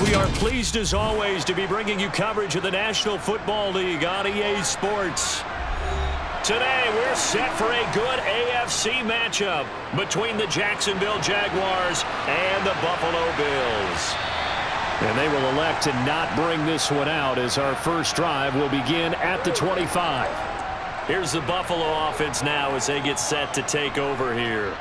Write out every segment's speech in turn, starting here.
We are pleased as always to be bringing you coverage of the National Football League on EA Sports. Today we're set for a good AFC matchup between the Jacksonville Jaguars and the Buffalo Bills. And they will elect to not bring this one out as our first drive will begin at the 25. Here's the Buffalo offense now as they get set to take over here.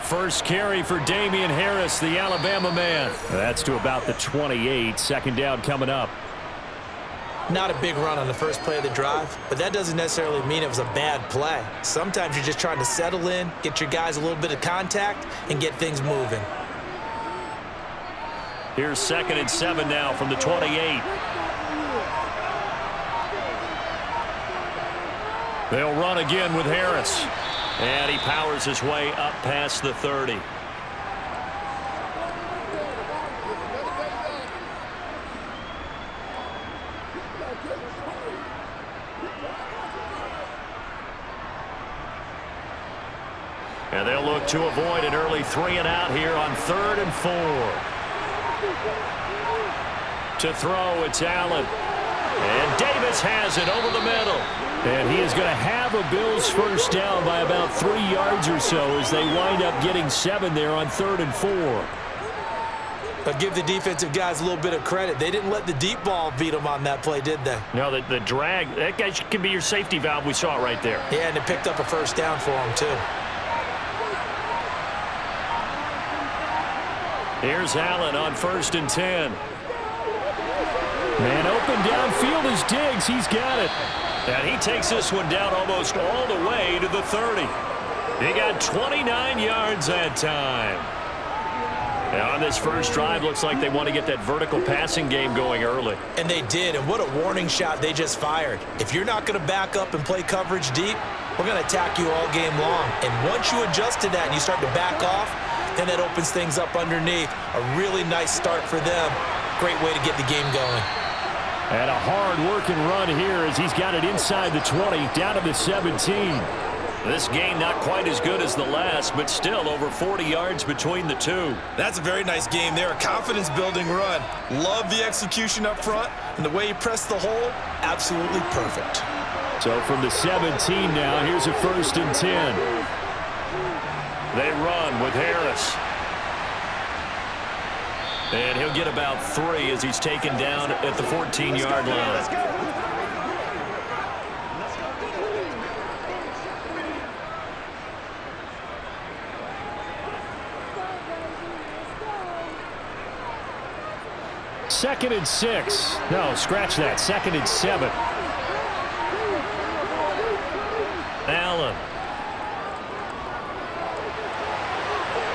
First carry for Damian Harris, the Alabama man. That's to about the 28. Second down coming up. Not a big run on the first play of the drive, but that doesn't necessarily mean it was a bad play. Sometimes you're just trying to settle in, get your guys a little bit of contact, and get things moving. Here's 2nd and 7 now from the 28. They'll run again with Harris. And he powers his way up past the 30. And they'll look to avoid an early 3-and-out here on 3rd and 4. To throw, it's Allen. And Davis has it over the middle. And he is going to have a Bills first down by about 3 yards or so as they wind up getting 7 there on 3rd and 4. But give the defensive guys a little bit of credit. They didn't let the deep ball beat them on that play, did they? No, the drag, that guy can be your safety valve. We saw it right there. Yeah, and it picked up a first down for him, too. Here's Allen on 1st and 10. Man open downfield is Diggs. He's got it. And he takes this one down almost all the way to the 30. He got 29 yards that time. And on this first drive, looks like they want to get that vertical passing game going early. And they did, and what a warning shot they just fired. If you're not going to back up and play coverage deep, we're going to attack you all game long. And once you adjust to that and you start to back off, then that opens things up underneath. A really nice start for them. Great way to get the game going. And a hard-working run here as he's got it inside the 20, down to the 17. This game not quite as good as the last, but still over 40 yards between the two. That's a very nice game there, a confidence-building run. Love the execution up front, and the way he pressed the hole, absolutely perfect. So from the 17 now, here's a 1st and 10. They run with Harris. And he'll get about 3 as he's taken down at the 14-yard line. Second and 6. No, scratch that. 2nd and 7. Allen.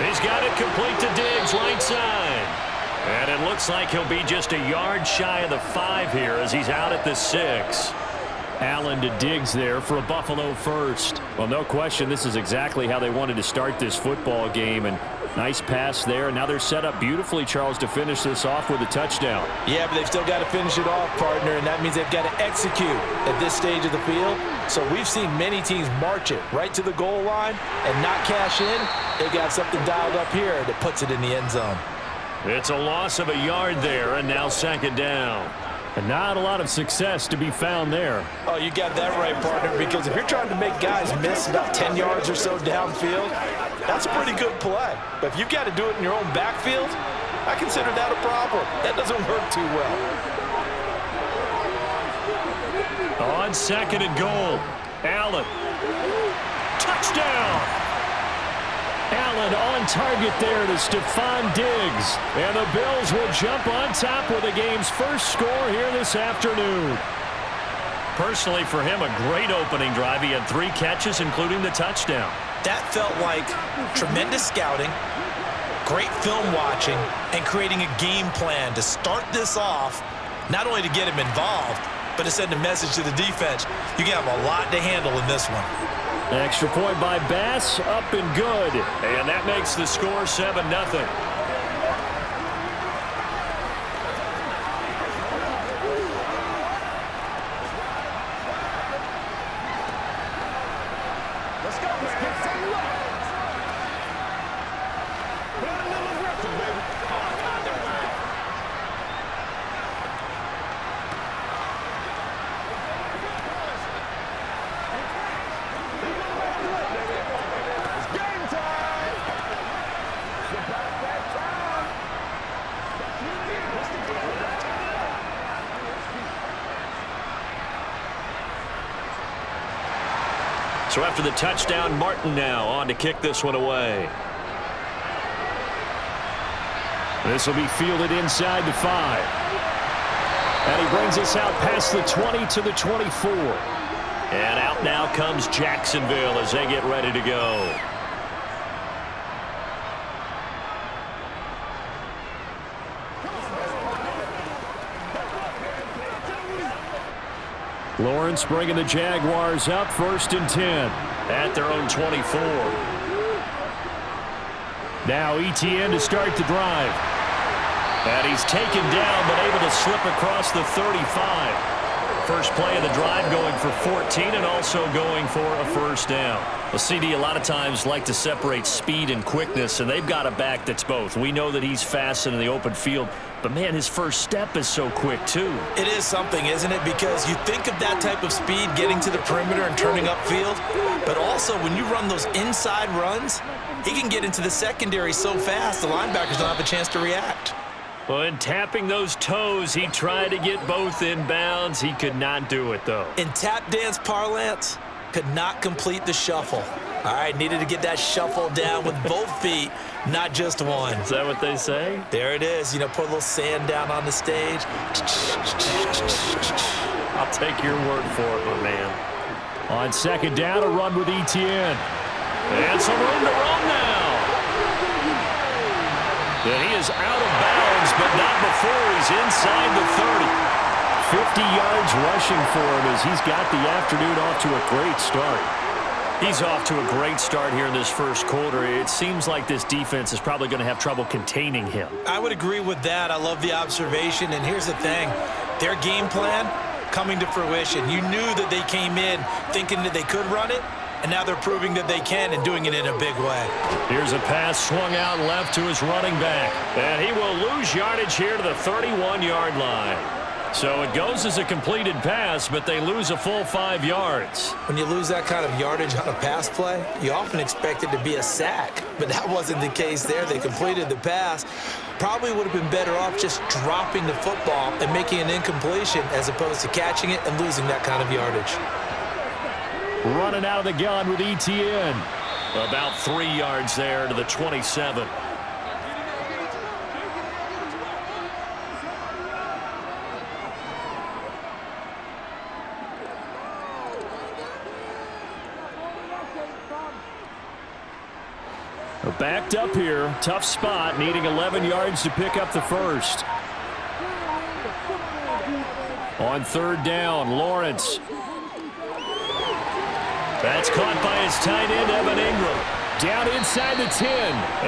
He's got it complete to Diggs, right side. And it looks like he'll be just a yard shy of the 5 here as he's out at the 6. Allen to Diggs there for a Buffalo first. Well, no question, this is exactly how they wanted to start this football game. And nice pass there. And now they're set up beautifully, Charles, to finish this off with a touchdown. Yeah, but they've still got to finish it off, partner, and that means they've got to execute at this stage of the field. So we've seen many teams march it right to the goal line and not cash in. They got something dialed up here that puts it in the end zone. It's a loss of a yard there, and now 2nd down. And not a lot of success to be found there. Oh, you got that right, partner, because if you're trying to make guys miss about 10 yards or so downfield, that's a pretty good play. But if you've got to do it in your own backfield, I consider that a problem. That doesn't work too well. On 2nd and goal, Allen. Touchdown! Allen on target there to Stephon Diggs. And the Bills will jump on top with the game's first score here this afternoon. Personally, for him, a great opening drive. He had 3 catches, including the touchdown. That felt like tremendous scouting, great film watching, and creating a game plan to start this off, not only to get him involved, but to send a message to the defense. You can have a lot to handle in this one. Extra point by Bass, up and good. And that makes the score 7-0. So after the touchdown, Martin now on to kick this one away. This will be fielded inside the 5. And he brings us out past the 20 to the 24. And out now comes Jacksonville as they get ready to go. Lawrence bringing the Jaguars up 1st and 10 at their own 24. Now Etienne to start the drive. And he's taken down but able to slip across the 35. First play of the drive going for 14 and also going for a first down. The CD a lot of times like to separate speed and quickness, and they've got a back that's both. We know that he's fast in the open field, but man, his first step is so quick too. It is something, isn't it? Because you think of that type of speed getting to the perimeter and turning upfield, but also when you run those inside runs, he can get into the secondary so fast the linebackers don't have a chance to react. Well, in tapping those toes, he tried to get both in bounds. He could not do it, though. In tap dance parlance, could not complete the shuffle. All right, needed to get that shuffle down with both feet, not just one. Is that what they say? There it is. You know, put a little sand down on the stage. I'll take your word for it, my man. On 2nd down, a run with Etienne. And some room to run now. And he is out of bounds, but not before he's inside the 30. 50 yards rushing for him as he's got the afternoon off to a great start. He's off to a great start here in this first quarter. It seems like this defense is probably going to have trouble containing him. I would agree with that. I love the observation. And here's the thing. Their game plan coming to fruition. You knew that they came in thinking that they could run it. And now they're proving that they can and doing it in a big way. Here's a pass swung out left to his running back. And he will lose yardage here to the 31-yard line. So it goes as a completed pass, but they lose a full 5 yards. When you lose that kind of yardage on a pass play, you often expect it to be a sack. But that wasn't the case there. They completed the pass. Probably would have been better off just dropping the football and making an incompletion as opposed to catching it and losing that kind of yardage. Running out of the gun with Etienne. About 3 yards there to the 27. Backed up here. Tough spot. Needing 11 yards to pick up the first. On 3rd down, Lawrence. That's caught by his tight end, Evan Ingram. Down inside the 10.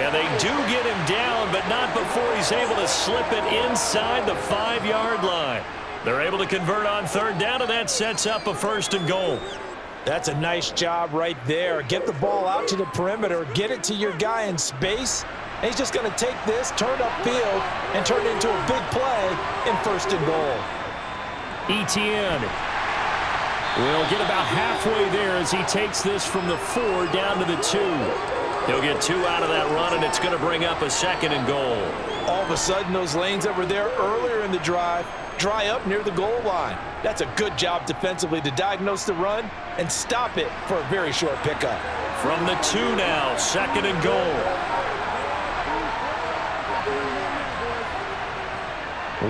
And they do get him down, but not before he's able to slip it inside the 5-yard line. They're able to convert on 3rd down, and that sets up a 1st and goal. That's a nice job right there. Get the ball out to the perimeter. Get it to your guy in space. And he's just going to take this, turn upfield, and turn it into a big play in 1st and goal. Etienne will get about halfway there as he takes this from the 4 down to the 2. He'll get 2 out of that run, and it's going to bring up a 2nd and goal. All of a sudden, those lanes that were there earlier in the drive dry up near the goal line. That's a good job defensively to diagnose the run and stop it for a very short pickup. From the 2 now, 2nd and goal.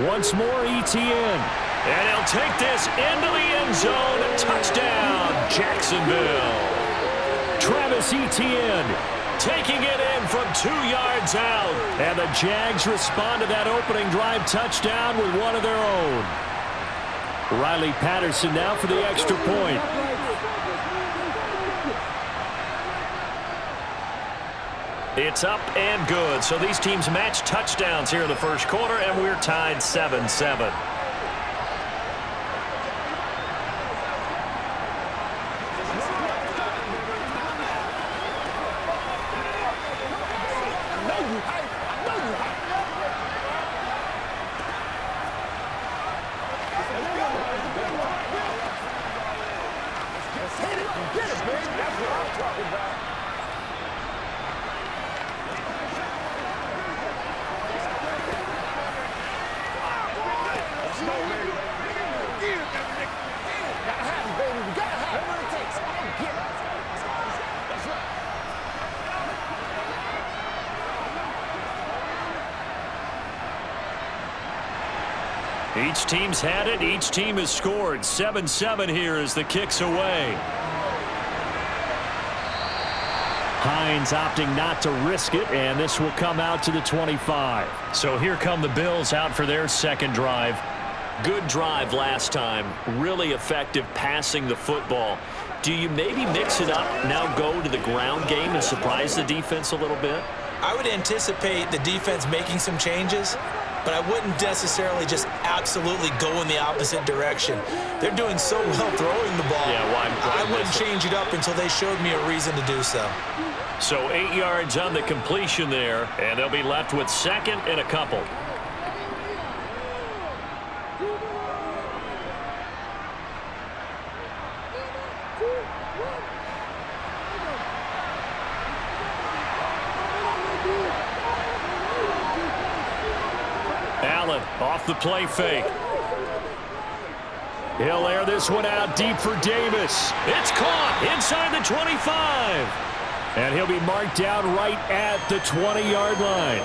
Once more, Etienne. And he'll take this into the end zone. Touchdown, Jacksonville. Travis Etienne taking it in from 2 yards out. And the Jags respond to that opening drive touchdown with one of their own. Riley Patterson now for the extra point. It's up and good. So these teams match touchdowns here in the first quarter, and we're tied 7-7. Each team's had it. Each team has scored. 7-7 here as the kick's away. Hines opting not to risk it, and this will come out to the 25. So here come the Bills out for their second drive. Good drive last time. Really effective passing the football. Do you maybe mix it up, now go to the ground game and surprise the defense a little bit? I would anticipate the defense making some changes, but I wouldn't necessarily just absolutely go in the opposite direction. They're doing so well throwing the ball. Yeah, well, I wouldn't change it up until they showed me a reason to do so. So 8 yards on the completion there, and they'll be left with second and a couple. Allen off the play fake. He'll air this one out deep for Davis. It's caught inside the 25. And he'll be marked down right at the 20-yard line.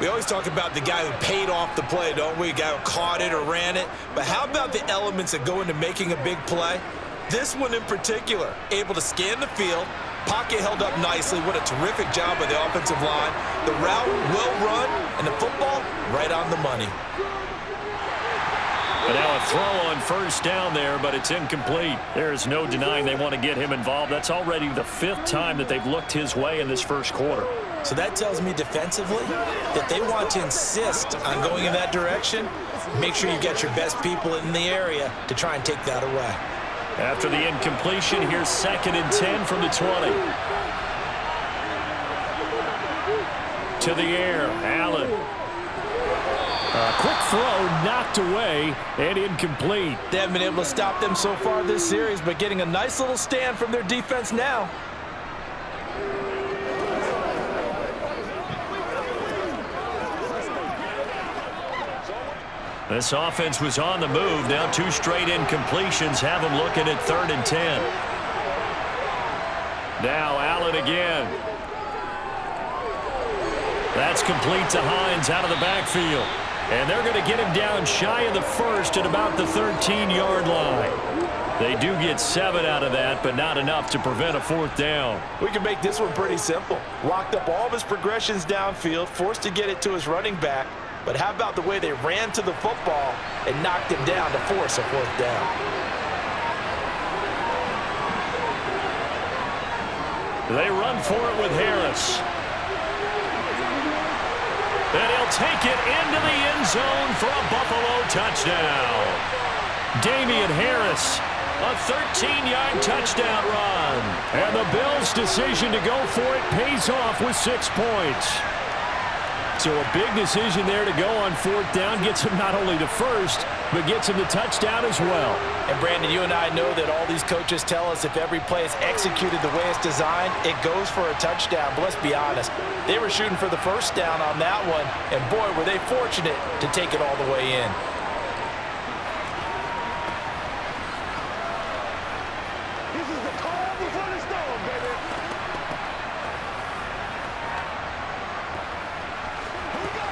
We always talk about the guy who paid off the play, don't we? The guy who caught it or ran it. But how about the elements that go into making a big play? This one in particular, able to scan the field, pocket held up nicely. What a terrific job by the offensive line. The route well run, and the football right on the money. And now a throw on first down there, but it's incomplete. There's no denying they want to get him involved. That's already the 5th time that they've looked his way in this first quarter. So that tells me defensively that they want to insist on going in that direction. Make sure you get your best people in the area to try and take that away. After the incompletion, here's 2nd and 10 from the 20. To the air, Allen. A quick throw knocked away and incomplete. They haven't been able to stop them so far this series, but getting a nice little stand from their defense now. This offense was on the move. Now 2 straight incompletions have them looking at 3rd and 10. Now Allen again. That's complete to Hines out of the backfield. And they're going to get him down shy of the first at about the 13-yard line. They do get 7 out of that, but not enough to prevent a 4th down. We can make this one pretty simple. Locked up all of his progressions downfield, forced to get it to his running back. But how about the way they ran to the football and knocked him down to force a 4th down? They run for it with Harris. And he'll take it into the end zone for a Buffalo touchdown. Damian Harris, a 13-yard touchdown run. And the Bills' decision to go for it pays off with 6 points. So a big decision there to go on 4th down. Gets him not only to first, but gets him the touchdown as well. And Brandon, you and I know that all these coaches tell us if every play is executed the way it's designed, it goes for a touchdown. But let's be honest, they were shooting for the first down on that one, and boy, were they fortunate to take it all the way in. This is the calm before the storm, baby. Here we go.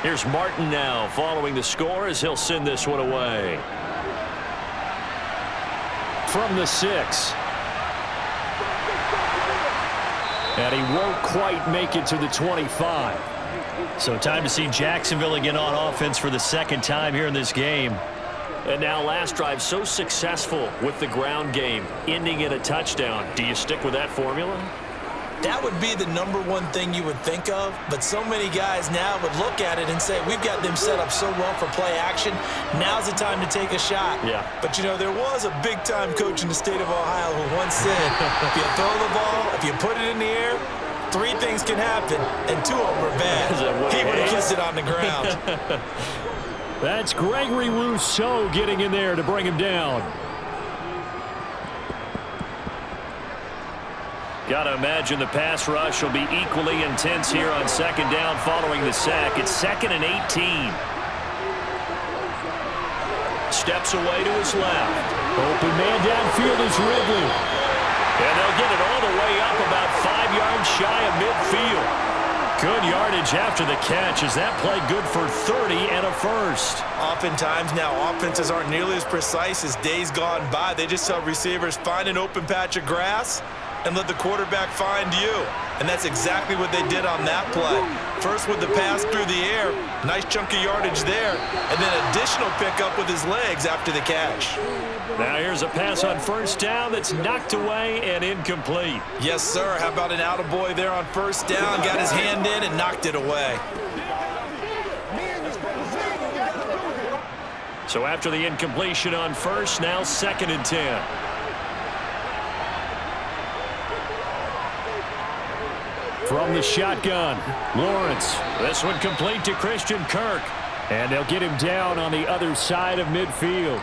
Here's Martin now following the score as he'll send this one away. From the 6. And he won't quite make it to the 25. So time to see Jacksonville again on offense for the 2nd time here in this game. And now last drive so successful with the ground game, ending in a touchdown. Do you stick with that formula? That would be the #1 thing you would think of, but so many guys now would look at it and say, we've got them set up so well for play action, now's the time to take a shot. Yeah. But, you know, there was a big-time coach in the state of Ohio who once said, if you throw the ball, if you put it in the air, 3 things can happen, and 2 of them are bad. He would have kissed it on the ground. That's Gregory Rousseau getting in there to bring him down. Got to imagine the pass rush will be equally intense here on second down following the sack. It's 2nd and 18. Steps away to his left. Open man downfield is Ridley. And they'll get it all the way up about 5 yards shy of midfield. Good yardage after the catch. Is that play good for 30 and a first? Oftentimes now, offenses aren't nearly as precise as days gone by. They just tell receivers, find an open patch of grass and let the quarterback find you. And that's exactly what they did on that play. First with the pass through the air, nice chunk of yardage there, and then additional pickup with his legs after the catch. Now here's a pass on first down that's knocked away and incomplete. Yes, sir. How about an attaboy there on first down? Got his hand in and knocked it away. So after the incompletion on first, now 2nd and 10. From the shotgun, Lawrence. This one complete to Christian Kirk. And they'll get him down on the other side of midfield.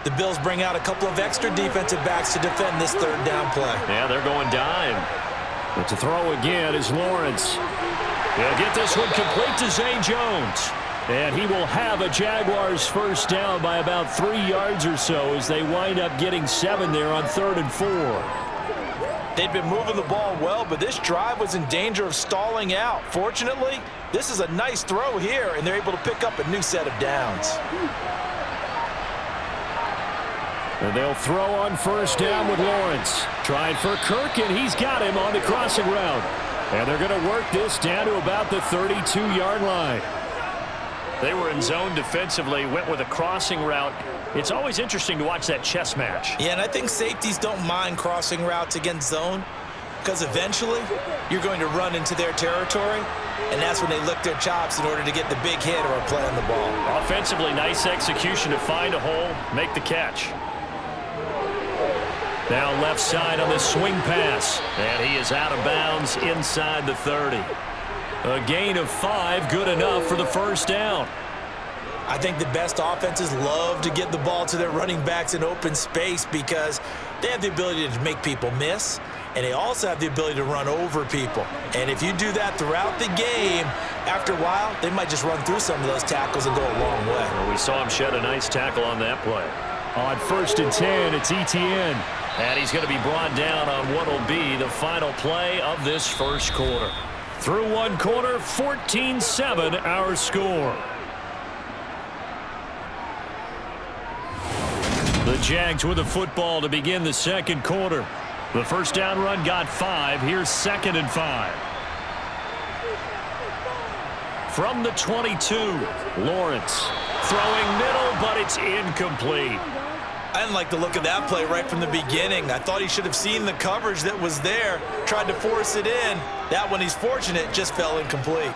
The Bills bring out a couple of extra defensive backs to defend this third down play. Yeah, they're going dime. But to throw again is Lawrence. He'll get this one complete to Zay Jones. And he will have a Jaguars first down by about 3 yards or so as they wind up getting 7 there on 3rd and 4. They'd been moving the ball well, but this drive was in danger of stalling out. Fortunately, this is a nice throw here, and they're able to pick up a new set of downs. And they'll throw on first down with Lawrence. Trying for Kirk, and he's got him on the crossing route. And they're going to work this down to about the 32-yard line. They were in zone defensively, went with a crossing route. It's always interesting to watch that chess match. Yeah, and I think safeties don't mind crossing routes against zone because eventually you're going to run into their territory, and that's when they lick their chops in order to get the big hit or a play on the ball. Offensively, nice execution to find a hole, make the catch. Now left side on the swing pass, and he is out of bounds inside the 30. A gain of 5, good enough for the first down. I think the best offenses love to get the ball to their running backs in open space because they have the ability to make people miss, and they also have the ability to run over people. And if you do that throughout the game, after a while, they might just run through some of those tackles and go a long way. Well, we saw him shed a nice tackle on that play. On 1st and 10, it's ETN. And he's going to be brought down on what will be the final play of this first quarter. Through one quarter, 14-7 our score. The Jags with the football to begin the second quarter. The first down run got 5. Here's 2nd and 5. From the 22, Lawrence throwing middle, but it's incomplete. I didn't like the look of that play right from the beginning. I thought he should have seen the coverage that was there, tried to force it in. That one, he's fortunate, just fell incomplete.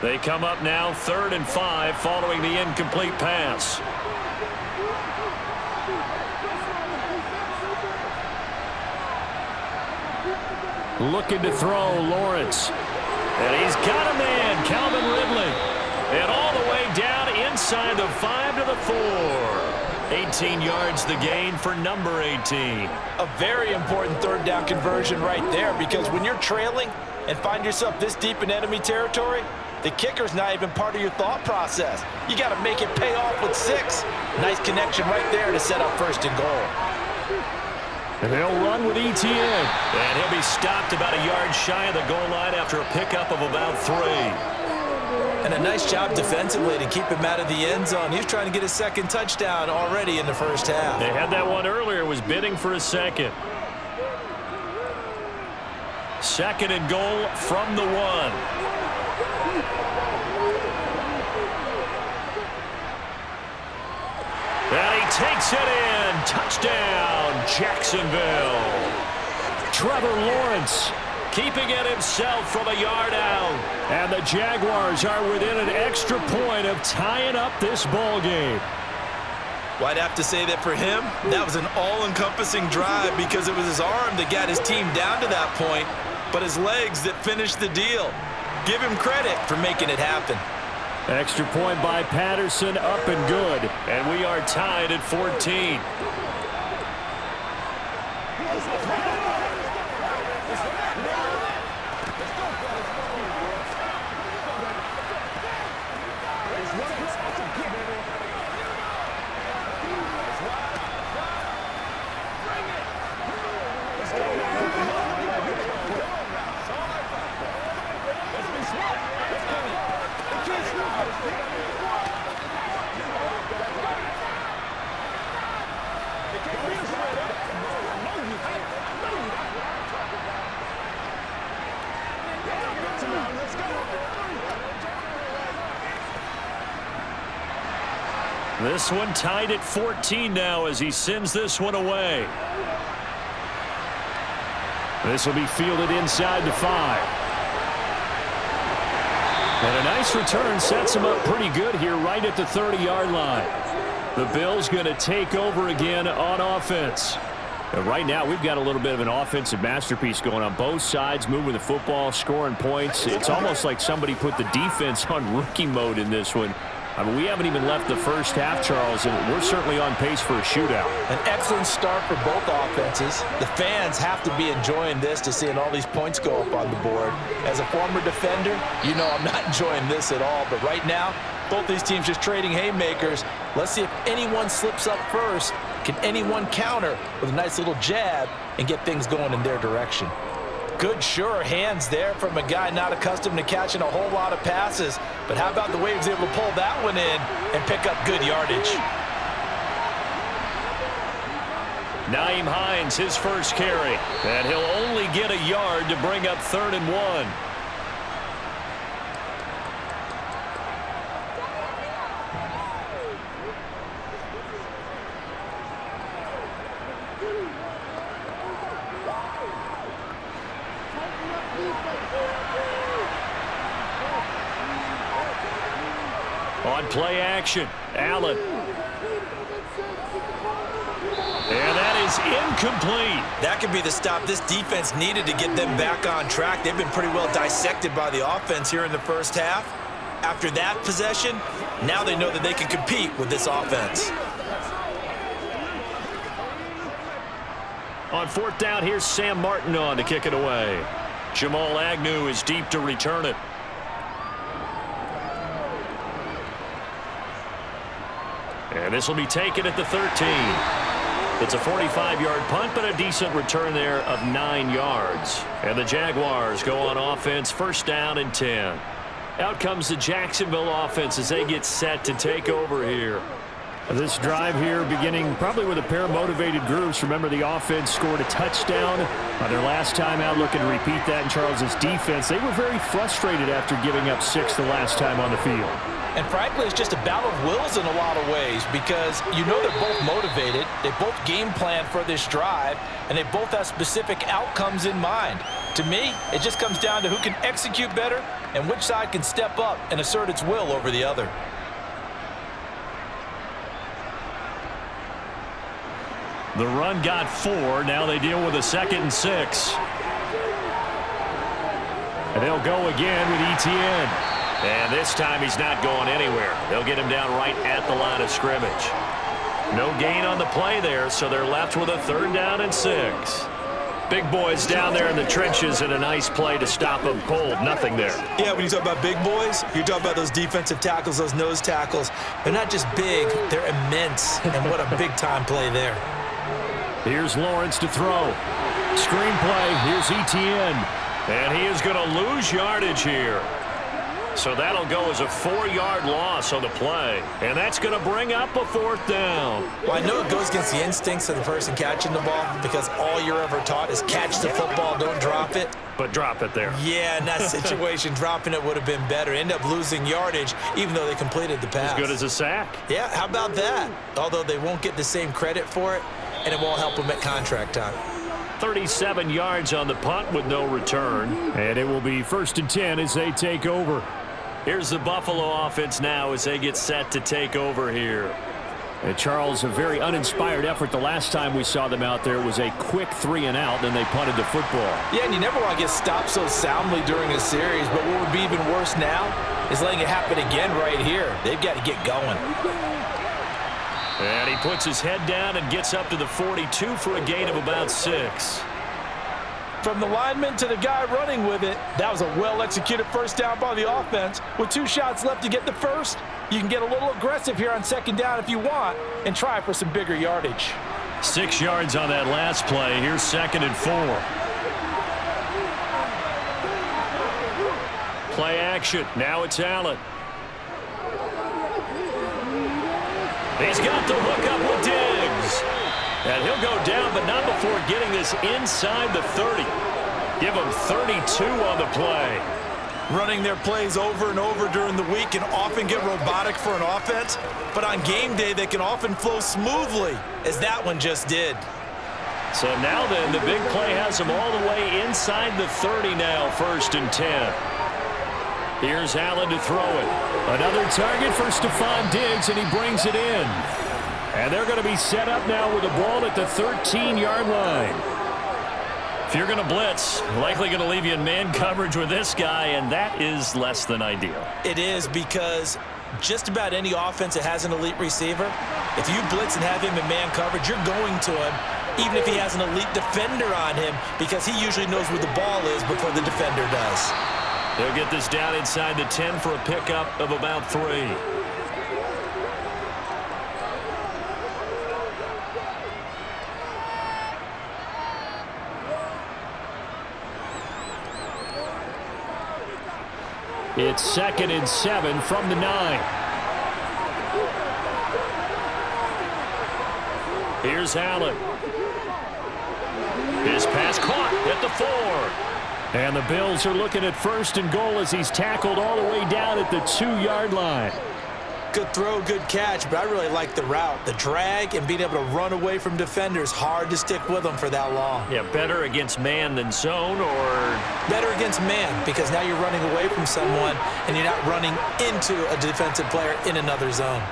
They come up now 3rd and 5 following the incomplete pass. Looking to throw, Lawrence. And he's got a man, Calvin Ridley. And all the way down inside the 5 to the 4. 18 yards the gain for number 18. A very important third down conversion right there because when you're trailing and find yourself this deep in enemy territory, the kicker's not even part of your thought process. You got to make it pay off with 6. Nice connection right there to set up 1st and goal. And they'll run with ETN. And he'll be stopped about a yard shy of the goal line after a pickup of about 3. And a nice job defensively to keep him out of the end zone. He was trying to get his 2nd touchdown already in the first half. They had that one earlier, was bidding for a 2nd. 2nd and goal from the 1. And he takes it in. Touchdown, Jacksonville. Trevor Lawrence keeping it himself from a yard out. And the Jaguars are within an extra point of tying up this ball game. Well, I'd have to say that for him, that was an all-encompassing drive because it was his arm that got his team down to that point, but his legs that finished the deal. Give him credit for making it happen. Extra point by Patterson, up and good. And we are tied at 14. This one tied at 14 now as he sends this one away. This will be fielded inside the 5. And a nice return sets him up pretty good here right at the 30-yard line. The Bills going to take over again on offense. And right now we've got a little bit of an offensive masterpiece going on both sides, moving the football, scoring points. It's almost like somebody put the defense on rookie mode in this one. I mean, we haven't even left the first half, Charles, and we're certainly on pace for a shootout. An excellent start for both offenses. The fans have to be enjoying this to seeing all these points go up on the board. As a former defender, you know I'm not enjoying this at all. But right now, both these teams just trading haymakers. Let's see if anyone slips up first. Can anyone counter with a nice little jab and get things going in their direction? Good, sure hands there from a guy not accustomed to catching a whole lot of passes. But how about the way he was able to pull that one in and pick up good yardage? Nyheim Hines, his first carry. And he'll only get a yard to bring up 3rd and 1. On play action, Allen. And that is incomplete. That could be the stop this defense needed to get them back on track. They've been pretty well dissected by the offense here in the first half. After that possession, now they know that they can compete with this offense. On 4th down, here's Sam Martin on to kick it away. Jamal Agnew is deep to return it. And this will be taken at the 13. It's a 45-yard punt, but a decent return there of 9 yards. And the Jaguars go on offense, 1st down and 10. Out comes the Jacksonville offense as they get set to take over here. This drive here beginning probably with a pair of motivated groups. Remember, the offense scored a touchdown on their last time out, looking to repeat that in Charles's defense. They were very frustrated after giving up 6 the last time on the field. And frankly, it's just a battle of wills in a lot of ways because you know they're both motivated, they both game plan for this drive, and they both have specific outcomes in mind. To me, it just comes down to who can execute better and which side can step up and assert its will over the other. The run got 4. Now they deal with a 2nd and 6. And they'll go again with Etienne. And this time he's not going anywhere. They'll get him down right at the line of scrimmage. No gain on the play there, so they're left with a 3rd down and 6. Big boys down there in the trenches and a nice play to stop them cold. Nothing there. Yeah, when you talk about big boys, you're talking about those defensive tackles, those nose tackles. They're not just big, they're immense. And what a big-time play there. Here's Lawrence to throw. Screen play. Here's Etienne. And he is going to lose yardage here. So that'll go as a 4-yard loss on the play. And that's going to bring up a 4th down. Well, I know it goes against the instincts of the person catching the ball because all you're ever taught is catch the football, don't drop it. But drop it there. Yeah, in that situation, dropping it would have been better. End up losing yardage, even though they completed the pass. As good as a sack. Yeah, how about that? Although they won't get the same credit for it, and it won't help them at contract time. 37 yards on the punt with no return. And it will be 1st and 10 as they take over. Here's the Buffalo offense now as they get set to take over here. And Charles, a very uninspired effort. The last time we saw them out there was a quick 3-and-out, then they punted the football. Yeah, and you never want to get stopped so soundly during a series, but what would be even worse now is letting it happen again right here. They've got to get going. And he puts his head down and gets up to the 42 for a gain of about 6. From the lineman to the guy running with it, that was a well-executed first down by the offense. With 2 shots left to get the first, you can get a little aggressive here on 2nd down if you want and try for some bigger yardage. 6 yards on that last play. Here's 2nd and 4. Play action. Now it's Allen. He's got the hook up with Diggs. And he'll go down, but not before getting this inside the 30. Give him 32 on the play. Running their plays over and over during the week can often get robotic for an offense, but on game day they can often flow smoothly, as that one just did. So now then, the big play has him all the way inside the 30 now, 1st and 10. Here's Allen to throw it. Another target for Stephon Diggs, and he brings it in. And they're going to be set up now with the ball at the 13-yard line. If you're going to blitz, likely going to leave you in man coverage with this guy, and that is less than ideal. It is, because just about any offense that has an elite receiver, if you blitz and have him in man coverage, you're going to him, even if he has an elite defender on him, because he usually knows where the ball is before the defender does. They'll get this down inside the 10 for a pickup of about 3. It's 2nd and 7 from the 9. Here's Allen. His pass caught at the 4. And the Bills are looking at 1st and goal as he's tackled all the way down at the 2-yard line. Good throw, good catch, but I really like the route. The drag and being able to run away from defenders, hard to stick with them for that long. Yeah, better against man than zone, or better against man, because now you're running away from someone and you're not running into a defensive player in another zone.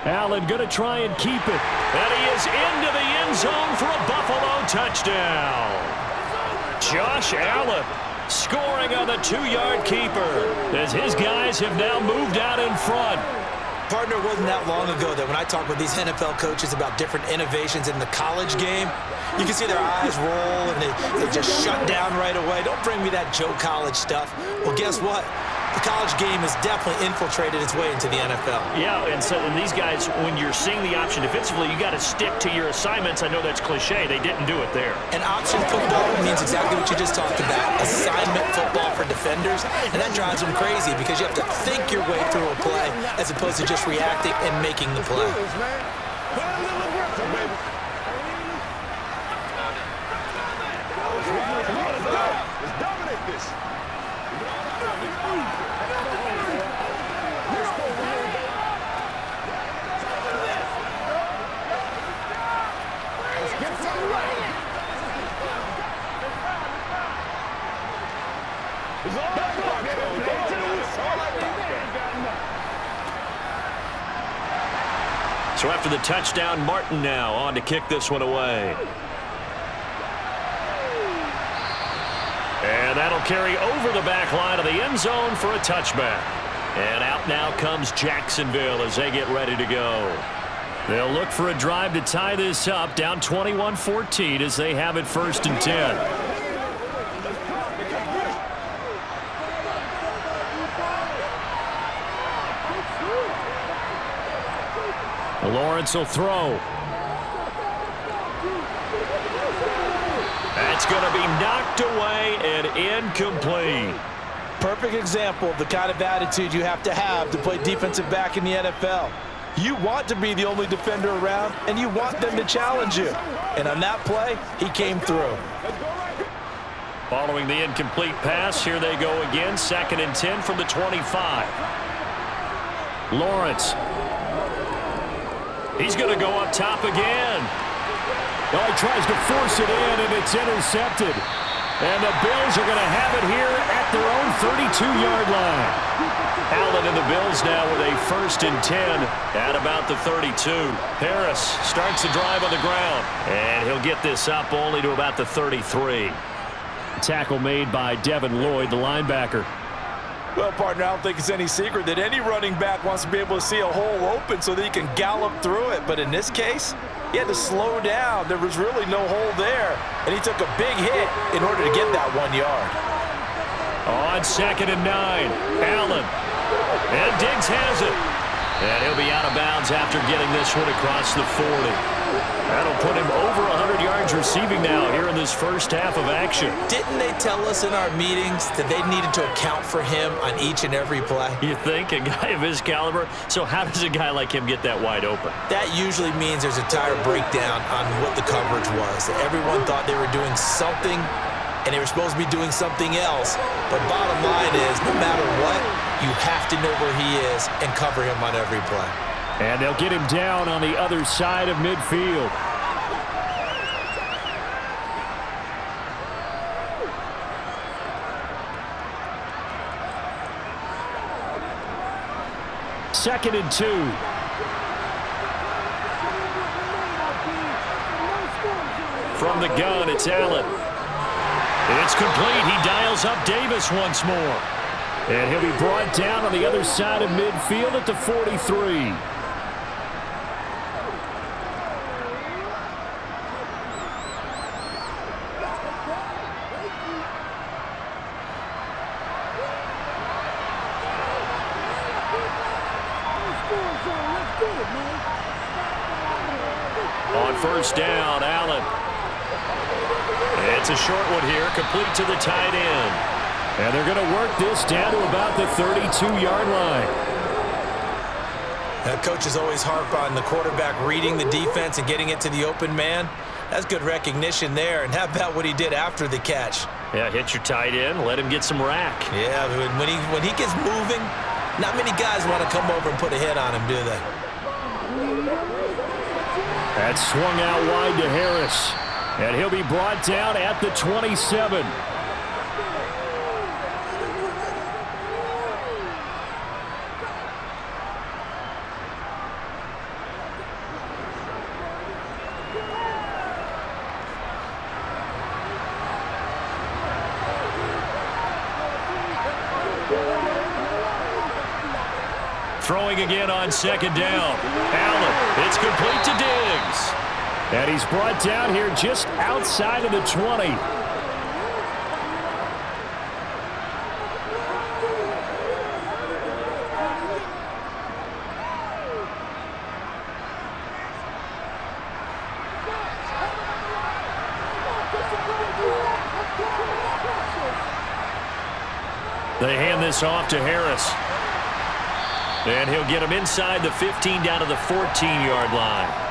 Allen going to try and keep it. And he is into the end zone for a Buffalo touchdown. Josh Allen scoring on the 2-yard keeper as his guys have now moved out in front. Partner, wasn't that long ago that when I talk with these NFL coaches about different innovations in the college game, you can see their eyes roll and they just shut down right away. Don't bring me that Joe College stuff. Well, guess what? The college game has definitely infiltrated its way into the NFL. Yeah, and so these guys, when you're seeing the option defensively, you got to stick to your assignments. I know that's cliche. They didn't do it there. And option football means exactly what you just talked about, assignment football for defenders, and that drives them crazy because you have to think your way through a play as opposed to just reacting and making the play. So after the touchdown, Martin now on to kick this one away. And that'll carry over the back line of the end zone for a touchback. And out now comes Jacksonville as they get ready to go. They'll look for a drive to tie this up, down 21-14 as they have it 1st and 10. Lawrence will throw. That's going to be knocked away and incomplete. Perfect example of the kind of attitude you have to play defensive back in the NFL. You want to be the only defender around, and you want them to challenge you. And on that play, he came through. Following the incomplete pass, here they go again. 2nd and 10 from the 25. Lawrence. He's going to go up top again. Oh, he tries to force it in, and it's intercepted. And the Bills are going to have it here at their own 32-yard line. Allen and the Bills now with a 1st and 10 at about the 32. Harris starts the drive on the ground, and he'll get this up only to about the 33. Tackle made by Devin Lloyd, the linebacker. Well, partner, I don't think it's any secret that any running back wants to be able to see a hole open so that he can gallop through it. But in this case, he had to slow down. There was really no hole there, and he took a big hit in order to get that 1 yard. On 2nd and 9, Allen. And Diggs has it. And he'll be out of bounds after getting this one across the 40. That'll put him over 100 yards receiving now here in this first half of action. Didn't they tell us in our meetings that they needed to account for him on each and every play? You think? A guy of his caliber? So how does a guy like him get that wide open? That usually means there's a tire breakdown on what the coverage was. That everyone thought they were doing something, and they were supposed to be doing something else. But bottom line is, no matter what, you have to know where he is and cover him on every play. And they'll get him down on the other side of midfield. Second and 2. From the gun, it's Allen. It's complete. He dials up Davis once more. And he'll be brought down on the other side of midfield at the 43. On 1st down, Allen. It's a short one here, complete to the tight end. And they're going to work this down to about the 32-yard line. Coaches always harp on the quarterback reading the defense and getting it to the open man. That's good recognition there. And how about what he did after the catch? Yeah, hit your tight end, let him get some rack. Yeah, when he gets moving, not many guys want to come over and put a hit on him, do they? That's swung out wide to Harris. And he'll be brought down at the 27. Throwing again on 2nd down. Allen, it's complete to Diggs. And he's brought down here just outside of the 20. They hand this off to Harris. And he'll get him inside the 15 down to the 14-yard line.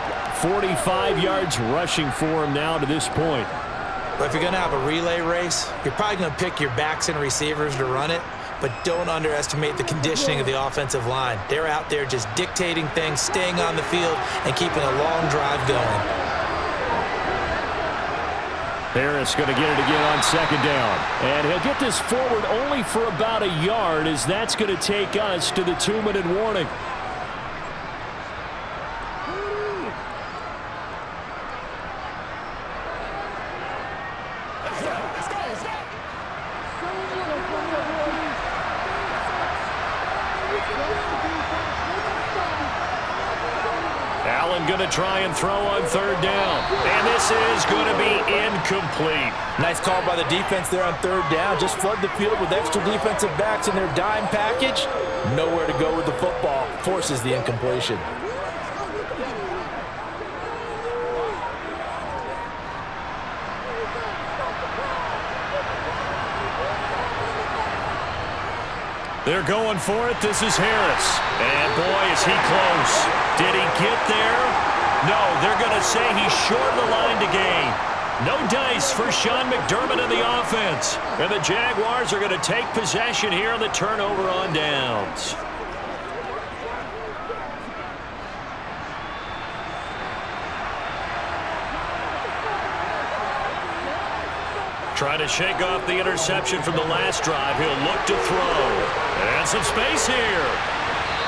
45 yards rushing for him now to this point. But if you're going to have a relay race, you're probably going to pick your backs and receivers to run it, but don't underestimate the conditioning of the offensive line. They're out there just dictating things, staying on the field, and keeping a long drive going. Harris going to get it again on 2nd down. And he'll get this forward only for about a yard, as that's going to take us to the 2-minute warning. Allen going to try and throw on 3rd down. And this is going to be incomplete. Nice call by the defense there on 3rd down. Just flood the field with extra defensive backs in their dime package. Nowhere to go with the football. Forces the incompletion. They're going for it. This is Harris. And boy, is he close. Did he get there? No, they're going to say he's short of the line to gain. No dice for Sean McDermott in the offense. And the Jaguars are going to take possession here on the turnover on downs. Trying to shake off the interception from the last drive. He'll look to throw. And some space here.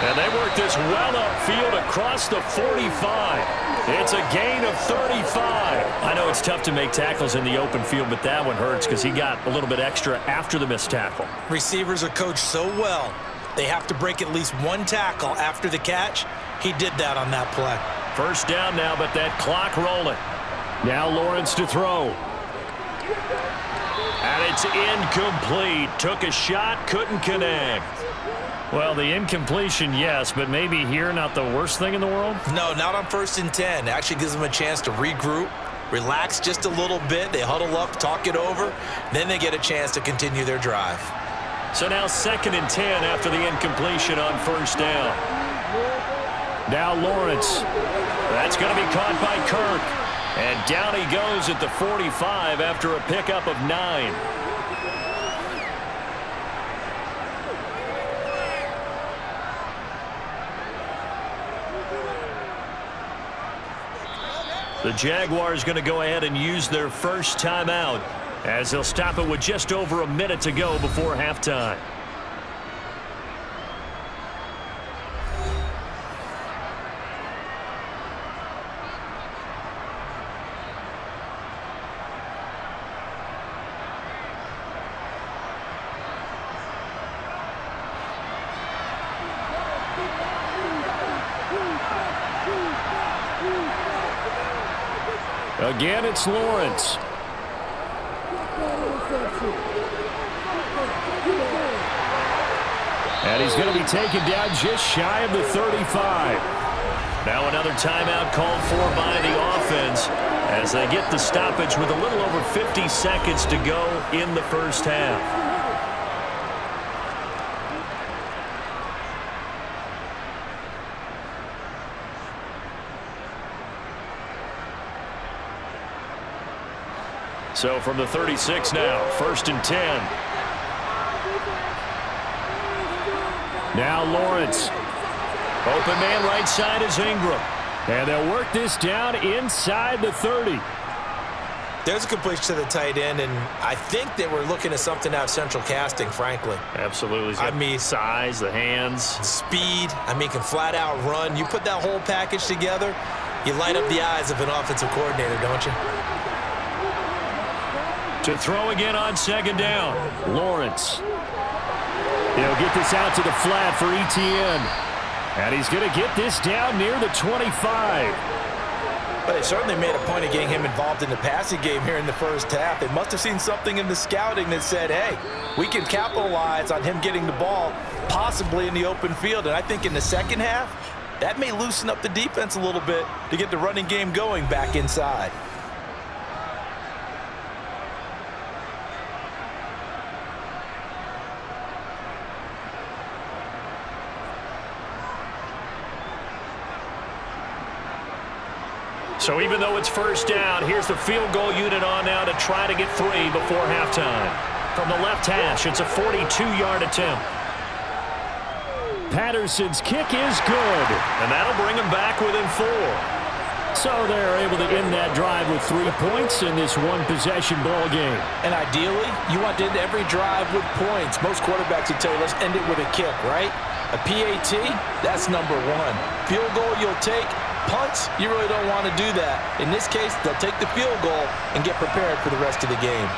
And they work this well upfield across the 45. It's a gain of 35. I know it's tough to make tackles in the open field, but that one hurts because he got a little bit extra after the missed tackle. Receivers are coached so well, they have to break at least one tackle after the catch. He did that on that play. First down now, but that clock rolling. Now Lawrence to throw. And it's incomplete. Took a shot, couldn't connect. Well, the incompletion, yes, but maybe here not the worst thing in the world? No, not on 1st and 10. Actually gives them a chance to regroup, relax just a little bit. They huddle up, talk it over. Then they get a chance to continue their drive. So now 2nd and 10 after the incompletion on 1st down. Now Lawrence. That's going to be caught by Kirk. And down he goes at the 45 after a pickup of 9. The Jaguars going to go ahead and use their first timeout as they'll stop it with just over a minute to go before halftime. Again, it's Lawrence. And he's going to be taken down just shy of the 35. Now another timeout called for by the offense as they get the stoppage with a little over 50 seconds to go in the first half. So from the 36 now, 1st and 10. Now Lawrence. Open man right side is Ingram. And they'll work this down inside the 30. There's a completion to the tight end, and I think they were looking at something out of central casting, frankly. Absolutely. I mean, size, the hands. Speed. I mean, can flat out run. You put that whole package together, you light up the eyes of an offensive coordinator, don't you? To throw again on 2nd down. Lawrence. He'll get this out to the flat for ETN. And he's going to get this down near the 25. But they certainly made a point of getting him involved in the passing game here in the first half. They must have seen something in the scouting that said, hey, we can capitalize on him getting the ball possibly in the open field. And I think in the second half, that may loosen up the defense a little bit to get the running game going back inside. So even though it's first down, here's the field goal unit on now to try to get 3 before halftime. From the left hash, it's a 42-yard attempt. Patterson's kick is good. And that'll bring them back within 4. So they're able to end that drive with 3 points in this one-possession ball game. And ideally, you want to end every drive with points. Most quarterbacks would tell you, let's end it with a kick, right? A PAT, that's number 1. Field goal you'll take. Punts, you really don't want to do that. In this case, they'll take the field goal and get prepared for the rest of the game.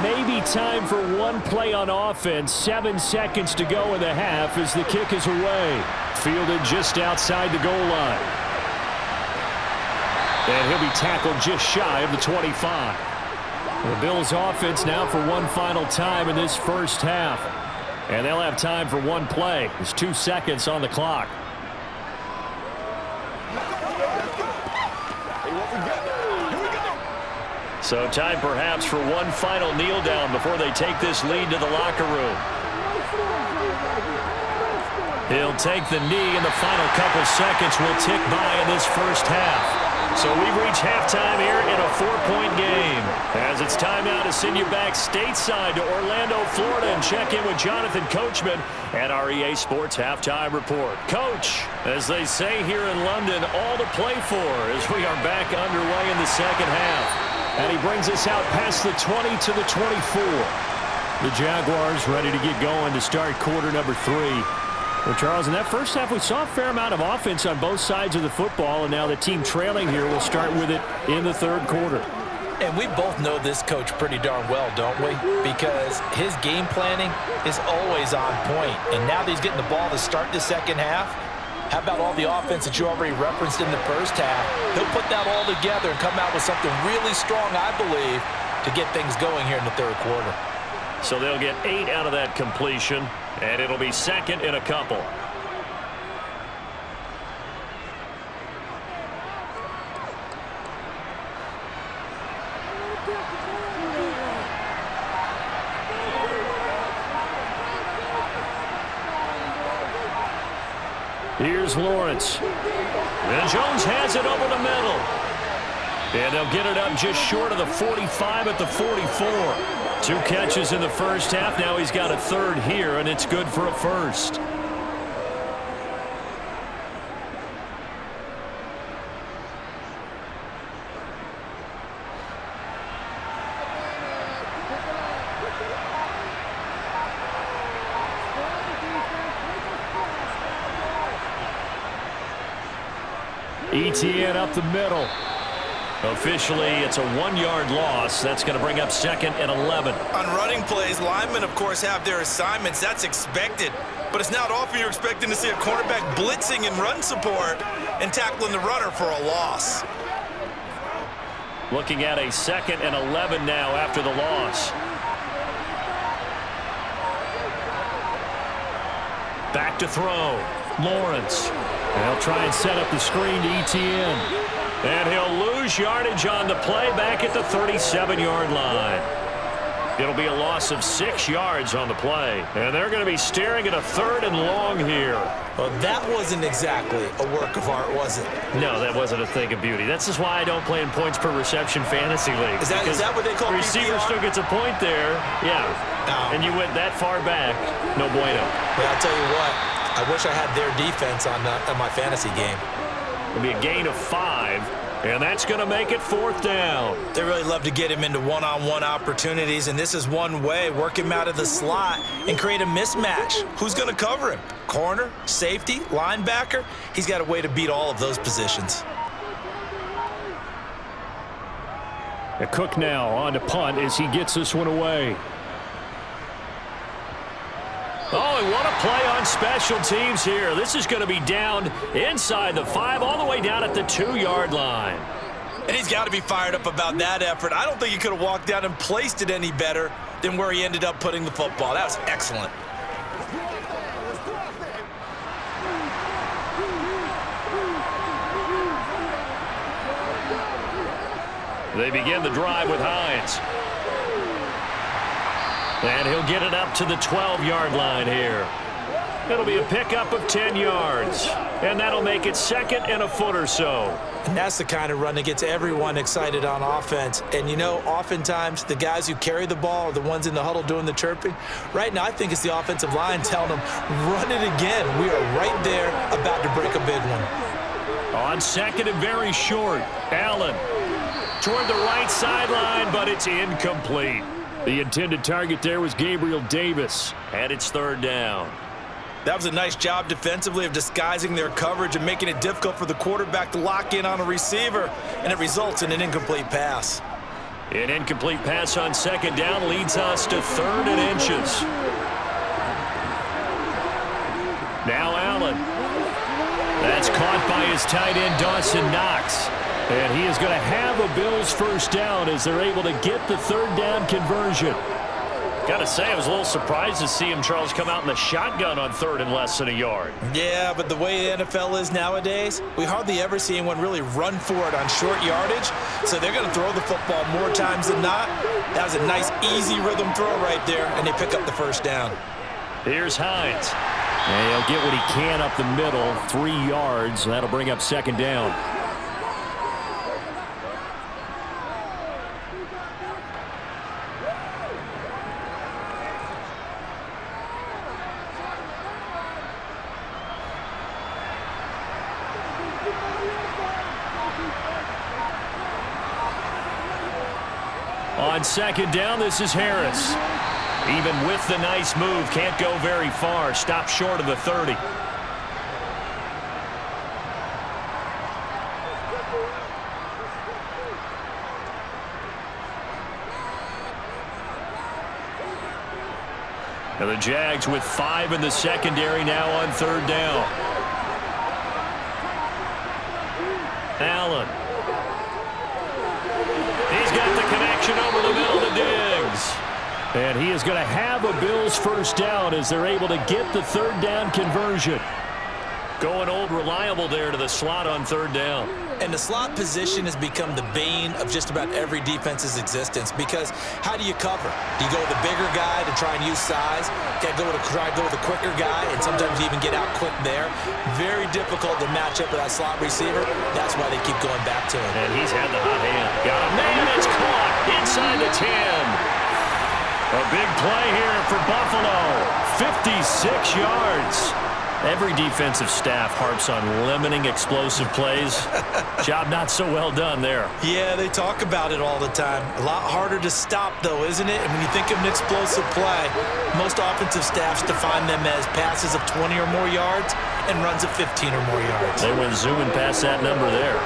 Maybe time for one play on offense. 7 seconds to go in the half as the kick is away. Fielded just outside the goal line. And he'll be tackled just shy of the 25. The Bills offense now for one final time in this first half. And they'll have time for one play. There's 2 seconds on the clock. So time perhaps for one final kneel down before they take this lead to the locker room. He'll take the knee, and the final couple seconds will tick by in this first half. So we've reached halftime here in a 4-point game. As it's time now to send you back stateside to Orlando, Florida, and check in with Jonathan Coachman at our EA Sports Halftime Report. Coach, as they say here in London, all to play for as we are back underway in the second half. And he brings us out past the 20 to the 24. The Jaguars ready to get going to start quarter number 3. Well, Charles, in that first half, we saw a fair amount of offense on both sides of the football, and now the team trailing here will start with it in the third quarter. And we both know this coach pretty darn well, don't we? Because his game planning is always on point. And now that he's getting the ball to start the second half, how about all the offense that you already referenced in the first half? He'll put that all together and come out with something really strong, I believe, to get things going here in the third quarter. So they'll get 8 out of that completion, and it'll be second in a couple. Here's Lawrence. And Jones has it over the middle. And they'll get it up just short of the 45 at the 44. 2 catches in the first half. Now he's got a third here, and it's good for a first. ETN up the middle. Officially, it's a 1-yard loss. That's going to bring up second and 11. On running plays, linemen, of course, have their assignments. That's expected. But it's not often you're expecting to see a cornerback blitzing in run support and tackling the runner for a loss. Looking at a second and 11 now after the loss. Back to throw. Lawrence. They'll try and set up the screen to ETN. And he'll lose yardage on the play back at the 37-yard line. It'll be a loss of 6 yards on the play. And they're going to be staring at a third and long here. Well, that wasn't exactly a work of art, was it? No, that wasn't a thing of beauty. That's just why I don't play in points per reception fantasy league. Is that what they call receiver PPR? still gets a point there. Yeah. No. And you went that far back. No bueno. But I'll tell you what. I wish I had their defense on my fantasy game. It'll be a gain of 5, and that's going to make it 4th down. They really love to get him into one-on-one opportunities, and this is one way. Work him out of the slot and create a mismatch. Who's going to cover him? Corner, safety, linebacker? He's got a way to beat all of those positions. A Cook now on to punt as he gets this one away. Oh, and what a play on special teams here. This is going to be down inside the 5, all the way down at the 2-yard line. And he's got to be fired up about that effort. I don't think he could have walked down and placed it any better than where he ended up putting the football. That was excellent. They begin the drive with Hines. And he'll get it up to the 12-yard line here. It'll be a pickup of 10 yards. And that'll make it second and a foot or so. And that's the kind of run that gets everyone excited on offense. And, you know, oftentimes the guys who carry the ball are the ones in the huddle doing the chirping. Right now, I think it's the offensive line telling them, run it again. We are right there about to break a big one. On second and very short, Allen toward the right sideline, but it's incomplete. The intended target there was Gabriel Davis. And it's 3rd down. That was a nice job defensively of disguising their coverage and making it difficult for the quarterback to lock in on a receiver, and it results in an incomplete pass. An incomplete pass on second down leads us to 3rd and inches. Now Allen. That's caught by his tight end, Dawson Knox. And he is going to have a Bills first down as they're able to get the 3rd down conversion. Got to say, I was a little surprised to see him, Charles, come out in the shotgun on 3rd and less than a yard. Yeah, but the way the NFL is nowadays, we hardly ever see anyone really run for it on short yardage. So they're going to throw the football more times than not. That was a nice, easy rhythm throw right there, and they pick up the first down. Here's Hines. And he'll get what he can up the middle, 3 yards. That'll bring up second down. On second down, this is Harris. Even with the nice move, can't go very far. Stop short of the 30. And the Jags with 5 in the secondary now on third down. Allen. He's got the connection over the middle to Diggs. And he is going to have a Bills first down as they're able to get the third down conversion. Going old reliable there to the slot on third down. And the slot position has become the bane of just about every defense's existence because how do you cover? Do you go with a bigger guy to try and use size? Try to go with a quicker guy and sometimes you even get out quick there. Very difficult to match up with that slot receiver. That's why they keep going back to him. And he's had the hot hand. Got a man, it's caught inside the 10. A big play here for Buffalo. 56 yards. Every defensive staff harps on limiting explosive plays. Job not so well done there. Yeah, they talk about it all the time. A lot harder to stop, though, isn't it? And when you think of an explosive play, most offensive staffs define them as passes of 20 or more yards and runs of 15 or more yards. They went zooming past that number there.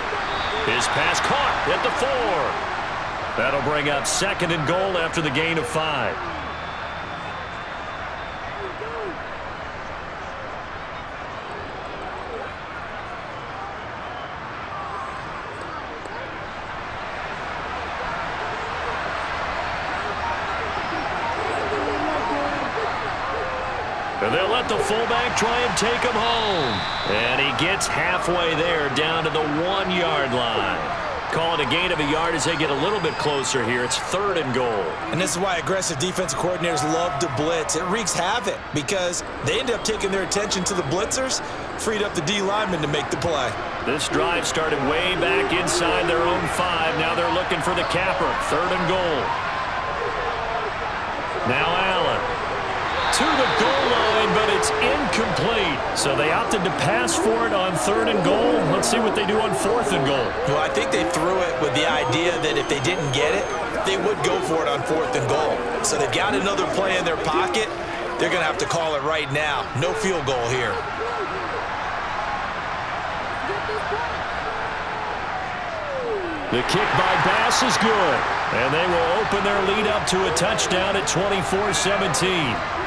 His pass caught at the 4. That'll bring up second and goal after the gain of 5. And they'll let the fullback try and take him home. And he gets halfway there down to the 1-yard line. Call it a gain of a yard as they get a little bit closer here. It's third and goal. And this is why aggressive defensive coordinators love to blitz. It wreaks havoc because they end up taking their attention to the blitzers, freed up the D linemen to make the play. This drive started way back inside their own 5. Now they're looking for the capper. Third and goal. Now Allen. To the goal line, but it's incomplete. So they opted to pass for it on third and goal. Let's see what they do on fourth and goal. Well, I think they threw it with the idea that if they didn't get it, they would go for it on fourth and goal. So they've got another play in their pocket. They're going to have to call it right now. No field goal here. The kick by Bass is good. And they will open their lead up to a touchdown at 24-17.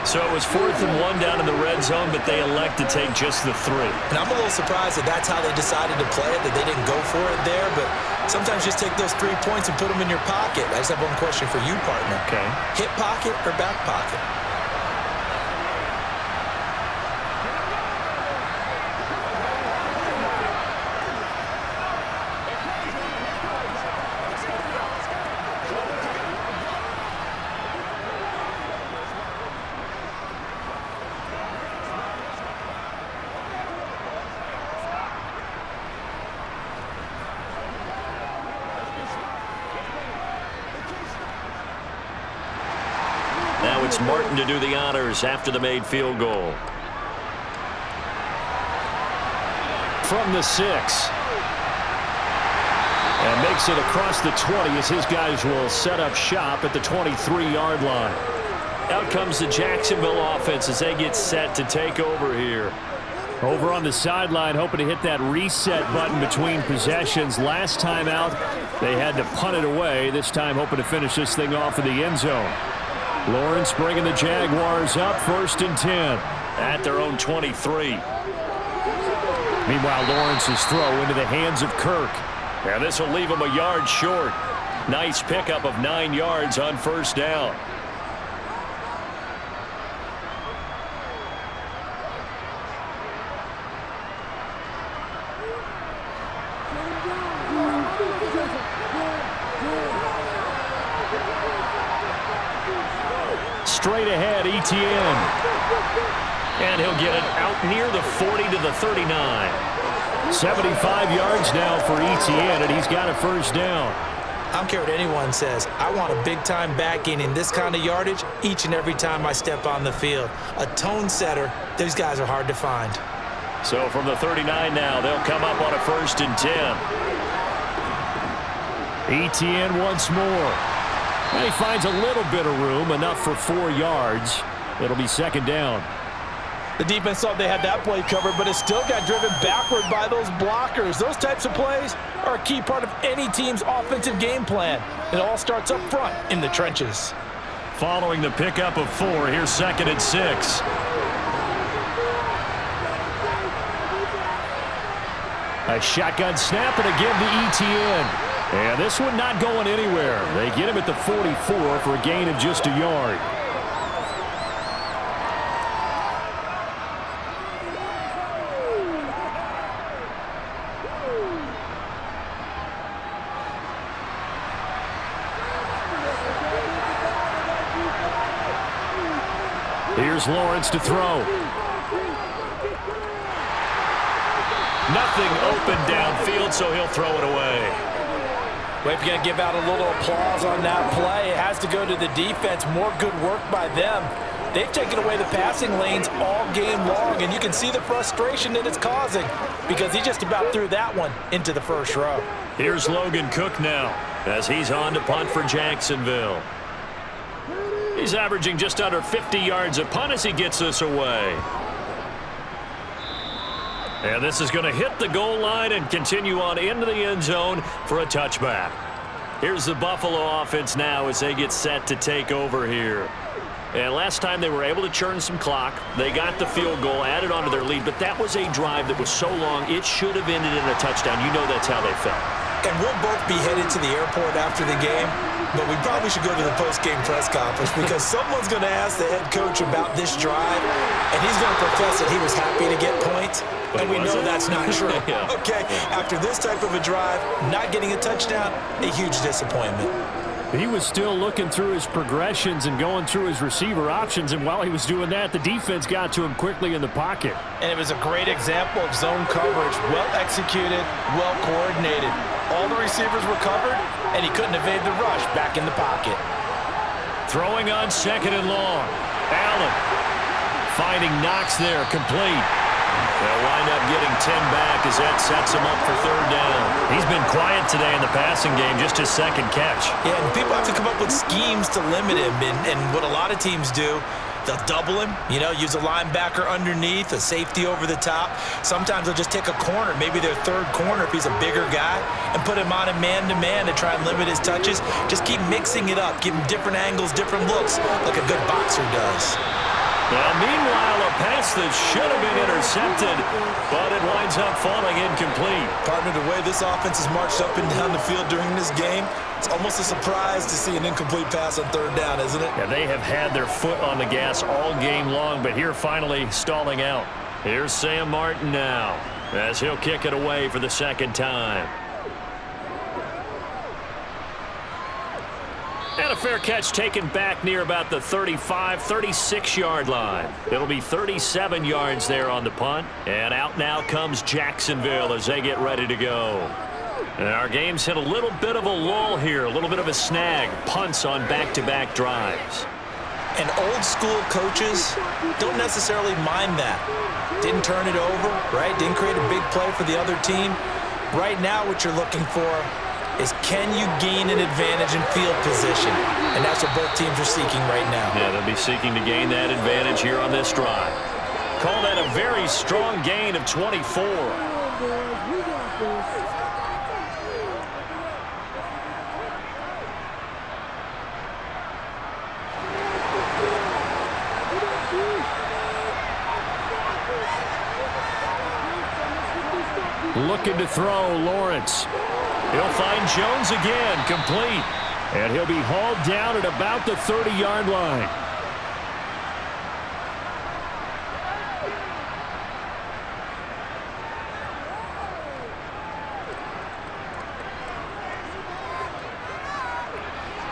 So it was 4th and 1 down in the red zone, but they elect to take just the 3. And I'm a little surprised that that's how they decided to play it, that they didn't go for it there. But sometimes just take those 3 points and put them in your pocket. I just have one question for you, partner. Okay. Hip pocket or back pocket? Now it's Martin to do the honors after the made field goal. From the 6. And makes it across the 20 as his guys will set up shop at the 23-yard line. Out comes the Jacksonville offense as they get set to take over here. Over on the sideline, hoping to hit that reset button between possessions. Last time out, they had to punt it away. This time hoping to finish this thing off in the end zone. Lawrence bringing the Jaguars up, 1st and 10. At their own 23. Meanwhile, Lawrence's throw into the hands of Kirk. Yeah, this will leave him a yard short. Nice pickup of 9 yards on first down. Straight ahead, ETN. And he'll get it out near the 40 to the 39. 75 yards now for Etienne, and he's got a first down. I don't care what anyone says. I want a big-time back gain in this kind of yardage each and every time I step on the field. A tone setter, these guys are hard to find. So from the 39 now, they'll come up on a 1st and 10. Etienne once more. And he finds a little bit of room, enough for 4 yards. It'll be 2nd down. The defense thought they had that play covered, but it still got driven backward by those blockers. Those types of plays are a key part of any team's offensive game plan. It all starts up front in the trenches. Following the pickup of 4, here's 2nd and 6. A shotgun snap, and again to Etienne. And this one not going anywhere. They get him at the 44 for a gain of just a yard. Here's Lawrence to throw. Nothing open downfield, so he'll throw it away. Well, if you're going to give out a little applause on that play, it has to go to the defense. More good work by them. They've taken away the passing lanes all game long, and you can see the frustration that it's causing because he just about threw that one into the first row. Here's Logan Cook now as he's on to punt for Jacksonville. He's averaging just under 50 yards a punt as he gets this away. And this is going to hit the goal line and continue on into the end zone for a touchback. Here's the Buffalo offense now as they get set to take over here. And last time they were able to churn some clock. They got the field goal, added onto their lead, but that was a drive that was so long it should have ended in a touchdown. You know that's how they felt. And we'll both be headed to the airport after the game, but we probably should go to the post-game press conference because someone's going to ask the head coach about this drive, and he's going to profess that he was happy to get points, and we know that's not true. Yeah. Okay, after this type of a drive, not getting a touchdown, a huge disappointment. He was still looking through his progressions and going through his receiver options, and while he was doing that, the defense got to him quickly in the pocket. And it was a great example of zone coverage, well executed, well coordinated. All the receivers were covered, and he couldn't evade the rush back in the pocket. Throwing on 2nd and long. Allen finding Knox there, complete. They'll wind up getting 10 back as that sets him up for 3rd down. He's been quiet today in the passing game, just his 2nd catch. Yeah, and people have to come up with schemes to limit him, and what a lot of teams do, they'll double him, use a linebacker underneath, a safety over the top. Sometimes they'll just take a corner, maybe their 3rd corner if he's a bigger guy, and put him on a man-to-man to try and limit his touches. Just keep mixing it up, give him different angles, different looks, like a good boxer does. Now, meanwhile, a pass that should have been intercepted, but it winds up falling incomplete. Partner, the way this offense has marched up and down the field during this game, it's almost a surprise to see an incomplete pass on 3rd down, isn't it? Yeah, they have had their foot on the gas all game long, but here finally stalling out. Here's Sam Martin now as he'll kick it away for the 2nd time. And a fair catch taken back near about the 35, 36-yard line. It'll be 37 yards there on the punt. And out now comes Jacksonville as they get ready to go. And our game's hit a little bit of a lull here, a little bit of a snag. Punts on back-to-back drives. And old-school coaches don't necessarily mind that. Didn't turn it over, right? Didn't create a big play for the other team. Right now what you're looking for is can you gain an advantage in field position? And that's what both teams are seeking right now. Yeah, they'll be seeking to gain that advantage here on this drive. Call that a very strong gain of 24. Looking to throw, Lawrence. He'll find Jones again, complete. And he'll be hauled down at about the 30-yard line.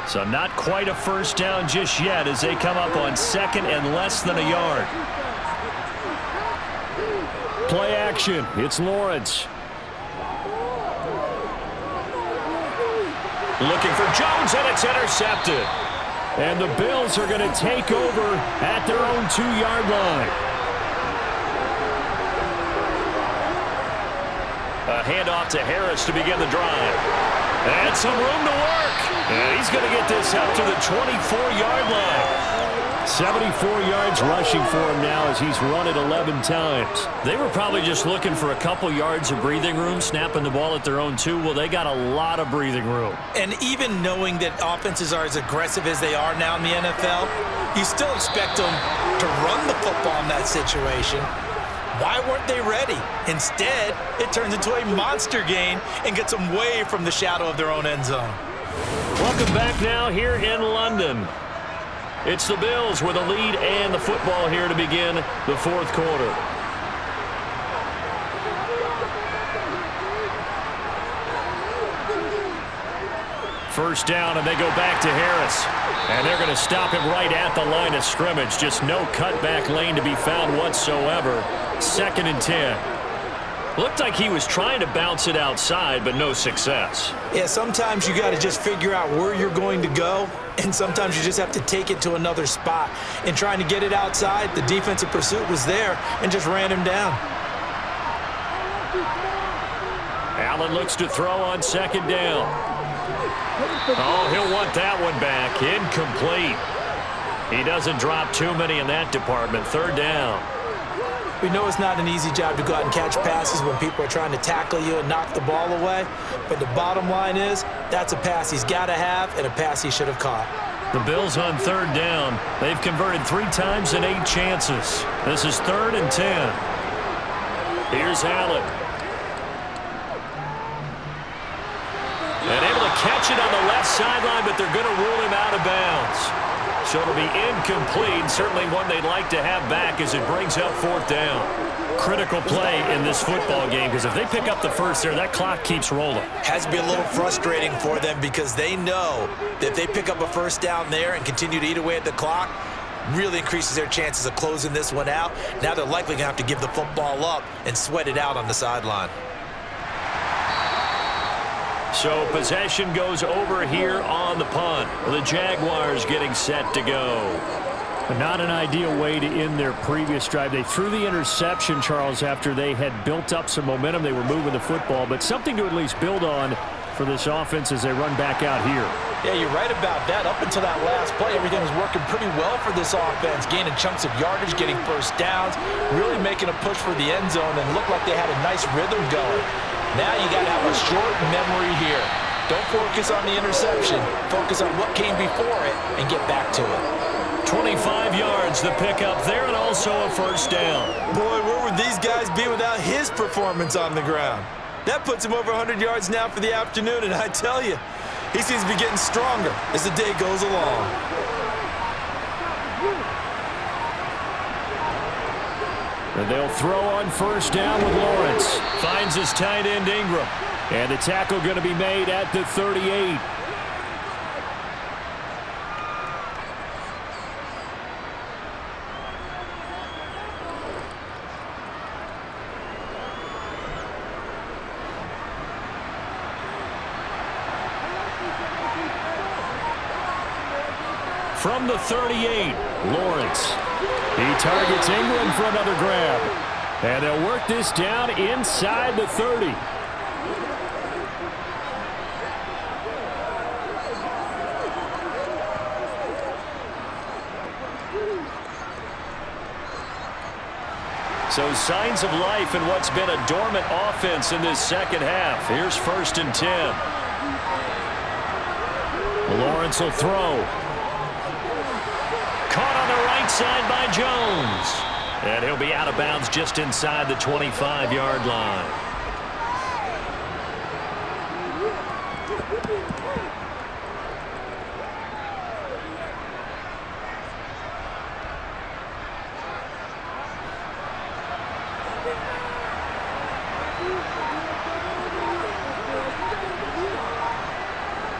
So not quite a first down just yet as they come up on 2nd and less than a yard. play action. It's Lawrence. Looking for Jones, and it's intercepted. And the Bills are going to take over at their own 2-yard line. A handoff to Harris to begin the drive. And some room to work. And he's going to get this up to the 24-yard line. 74 yards rushing for him now as he's run it 11 times. They were probably just looking for a couple yards of breathing room, snapping the ball at their own 2. Well, they got a lot of breathing room. And even knowing that offenses are as aggressive as they are now in the NFL, you still expect them to run the football in that situation. Why weren't they ready? Instead, it turns into a monster game and gets them way from the shadow of their own end zone. Welcome back now here in London. It's the Bills with a lead and the football here to begin the fourth quarter. First down, and they go back to Harris. And they're going to stop him right at the line of scrimmage. Just no cutback lane to be found whatsoever. 2nd and 10. Looked like he was trying to bounce it outside, but no success. Yeah, sometimes you got to just figure out where you're going to go, and sometimes you just have to take it to another spot. And trying to get it outside, the defensive pursuit was there and just ran him down. Allen looks to throw on 2nd down. Oh, he'll want that one back. Incomplete. He doesn't drop too many in that department. 3rd down. We know it's not an easy job to go out and catch passes when people are trying to tackle you and knock the ball away. But the bottom line is, that's a pass he's got to have and a pass he should have caught. The Bills on 3rd down. They've converted 3 times in 8 chances. This is 3rd and 10. Here's Allen. And able to catch it on the left sideline, but they're going to rule him out of bounds. So it'll be incomplete, certainly one they'd like to have back as it brings up 4th down. Critical play in this football game, because if they pick up the first there, that clock keeps rolling. Has to be a little frustrating for them because they know that if they pick up a first down there and continue to eat away at the clock, really increases their chances of closing this one out. Now they're likely going to have to give the football up and sweat it out on the sideline. So possession goes over here on the punt. The Jaguars getting set to go. But not an ideal way to end their previous drive. They threw the interception, Charles, after they had built up some momentum. They were moving the football, but something to at least build on for this offense as they run back out here. Yeah, you're right about that. Up until that last play, everything was working pretty well for this offense, gaining chunks of yardage, getting first downs, really making a push for the end zone, and looked like they had a nice rhythm going. Now you got to have a short memory here. Don't focus on the interception. Focus on what came before it and get back to it. 25 yards the pickup there, and also a first down. Boy, where would these guys be without his performance on the ground? That puts him over 100 yards now for the afternoon, and I tell you, he seems to be getting stronger as the day goes along. And they'll throw on first down with Lawrence. Finds his tight end Ingram. And the tackle going to be made at the 38. From the 38, Lawrence. He targets Ingram for another grab. And they'll work this down inside the 30. So signs of life in what's been a dormant offense in this second half. Here's 1st and 10. Lawrence will throw. Caught on the right side by Jones. And he'll be out of bounds just inside the 25-yard line.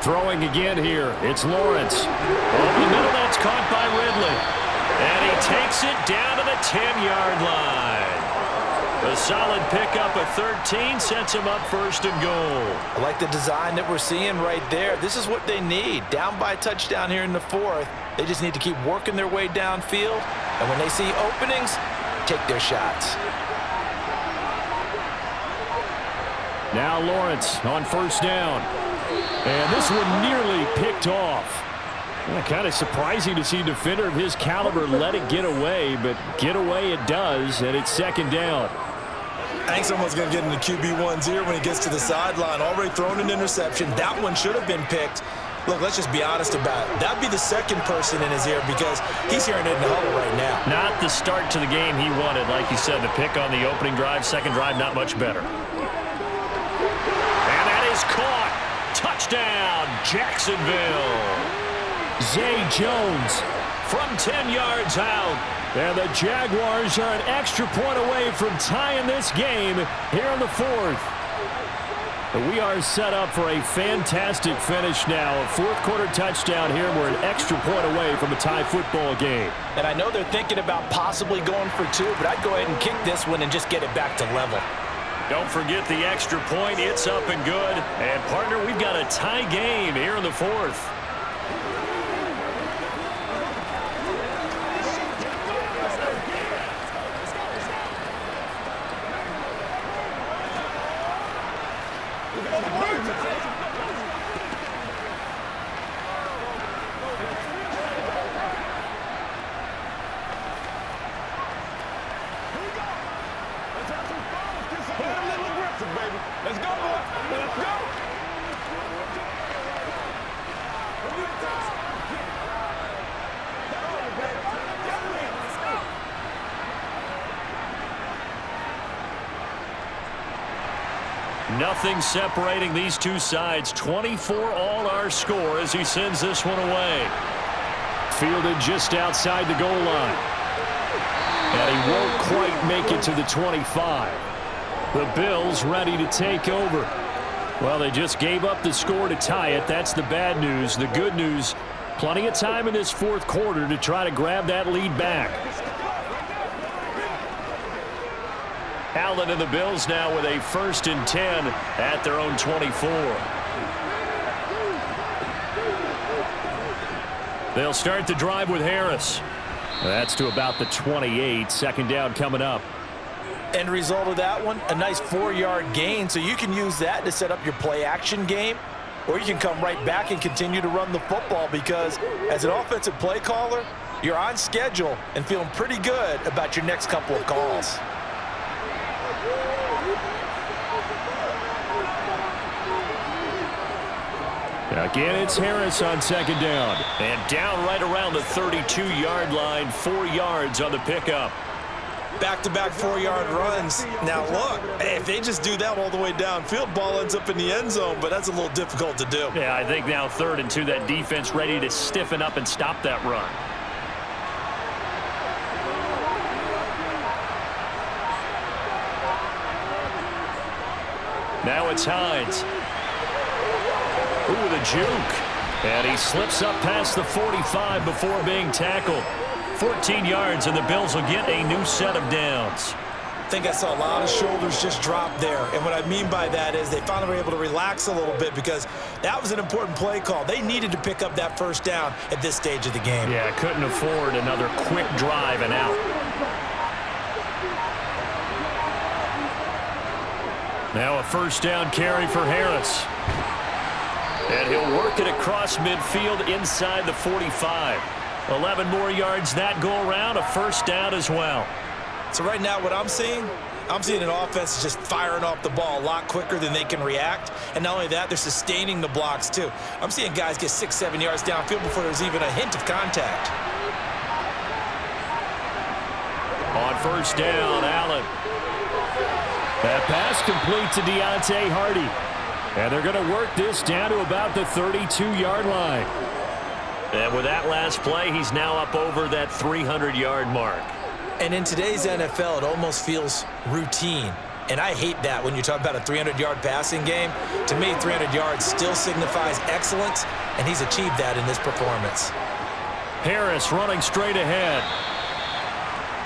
Throwing again here. It's Lawrence. Over the middle, that's caught by Ridley. And he takes it down to the 10-yard line. A solid pickup of 13 sets him up first and goal. I like the design that we're seeing right there. This is what they need. Down by a touchdown here in the fourth. They just need to keep working their way downfield. And when they see openings, take their shots. Now Lawrence on first down. And this one nearly picked off. Kind of surprising to see a defender of his caliber let it get away, but get away it does, and it's second down. I think someone's going to get in the QB1's ear when he gets to the sideline. Already thrown an interception. That one should have been picked. Look, let's just be honest about it. That'd be the second person in his ear because he's hearing it in the huddle right now. Not the start to the game he wanted. Like you said, the pick on the opening drive, second drive, not much better. And that is caught. Touchdown, Jacksonville. Zay Jones from 10 yards out. And the Jaguars are an extra point away from tying this game here in the fourth. We are set up for a fantastic finish now. A fourth-quarter touchdown here. We're an extra point away from a tie football game. And I know they're thinking about possibly going for two, but I'd go ahead and kick this one and just get it back to level. Don't forget the extra point. It's up and good. And, partner, we've got a tie game here in the fourth. Nothing separating these two sides. 24 all our score as he sends this one away. Fielded just outside the goal line. And he won't quite make it to the 25. The Bills ready to take over. Well, they just gave up the score to tie it. That's the bad news. The good news, plenty of time in this fourth quarter to try to grab that lead back. Allen and the Bills now with a 1st and 10 at their own 24. They'll start the drive with Harris. That's to about the 28. Second down coming up. End result of that one, a nice 4-yard gain, so you can use that to set up your play-action game, or you can come right back and continue to run the football because as an offensive play caller, you're on schedule and feeling pretty good about your next couple of calls. Again, it's Harris on second down. And down right around the 32-yard line, 4 yards on the pickup. Back-to-back 4-yard runs. Now, look, if they just do that all the way downfield, ball ends up in the end zone, but that's a little difficult to do. Yeah, I think now 3rd and 2, that defense ready to stiffen up and stop that run. Now it's Hines. Ooh, the juke. And he slips up past the 45 before being tackled. 14 yards, and the Bills will get a new set of downs. I think I saw a lot of shoulders just drop there. And what I mean by that is they finally were able to relax a little bit because that was an important play call. They needed to pick up that first down at this stage of the game. Yeah, couldn't afford another quick drive and out. Now a first down carry for Harris. And he'll work it across midfield inside the 45. 11 more yards that go around, a first down as well. So right now what I'm seeing an offense just firing off the ball a lot quicker than they can react. And not only that, they're sustaining the blocks too. I'm seeing guys get 6-7 yards downfield before there's even a hint of contact. On first down, Allen. That pass complete to Deontay Hardy. And they're going to work this down to about the 32-yard line. And with that last play, he's now up over that 300-yard mark. And in today's NFL, it almost feels routine. And I hate that when you talk about a 300-yard passing game. To me, 300 yards still signifies excellence, and he's achieved that in this performance. Harris running straight ahead.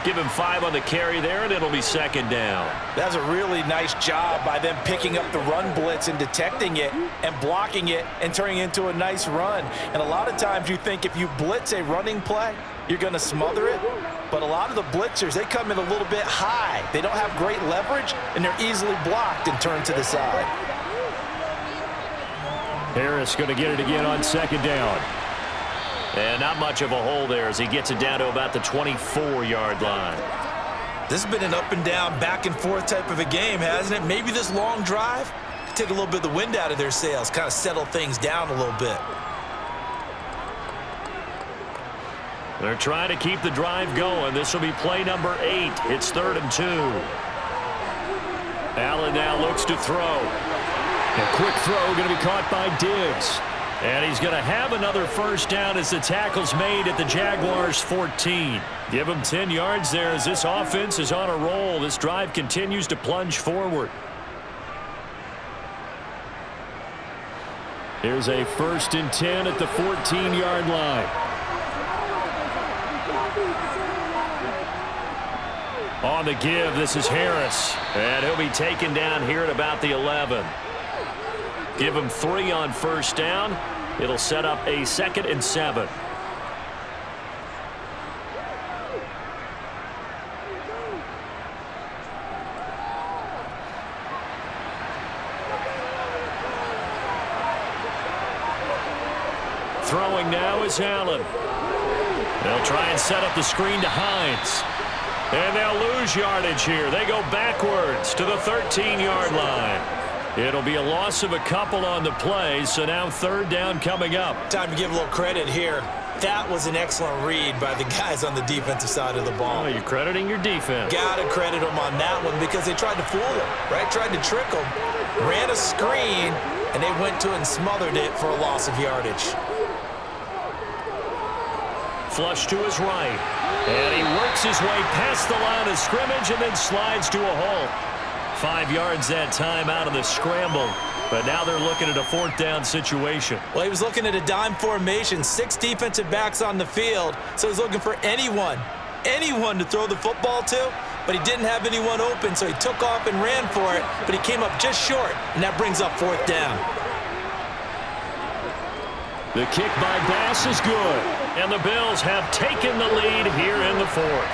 Give him 5 on the carry there, and it'll be second down. That's a really nice job by them picking up the run blitz and detecting it and blocking it and turning it into a nice run. And a lot of times you think if you blitz a running play, you're going to smother it. But a lot of the blitzers, they come in a little bit high. They don't have great leverage, and they're easily blocked and turned to the side. Harris going to get it again on second down. And not much of a hole there as he gets it down to about the 24-yard line. This has been an up and down, back and forth type of a game, hasn't it? Maybe this long drive take a little bit of the wind out of their sails, kind of settle things down a little bit. They're trying to keep the drive going. This will be play number 8. It's 3rd and 2. Allen now looks to throw. A quick throw going to be caught by Diggs. And he's going to have another first down as the tackle's made at the Jaguars' 14. Give him 10 yards there as this offense is on a roll. This drive continues to plunge forward. Here's a 1st and 10 at the 14-yard line. On the give, this is Harris. And he'll be taken down here at about the 11. Give him 3 on first down. It'll set up a 2nd and 7. Throwing now is Allen. They'll try and set up the screen to Hines. And they'll lose yardage here. They go backwards to the 13-yard line. It'll be a loss of a couple on the play, so now 3rd down coming up. Time to give a little credit here. That was an excellent read by the guys on the defensive side of the ball. Oh, you're crediting your defense. Gotta credit them on that one because they tried to fool him, right? Tried to trick him. Ran a screen, and they went to it and smothered it for a loss of yardage. Flush to his right. And he works his way past the line of scrimmage and then slides to a hole. 5 yards that time out of the scramble. But now they're looking at a 4th down situation. Well, he was looking at a dime formation, 6 defensive backs on the field. So he's looking for anyone to throw the football to. But he didn't have anyone open, so he took off and ran for it. But he came up just short, and that brings up 4th down. The kick by Bass is good. And the Bills have taken the lead here in the 4th.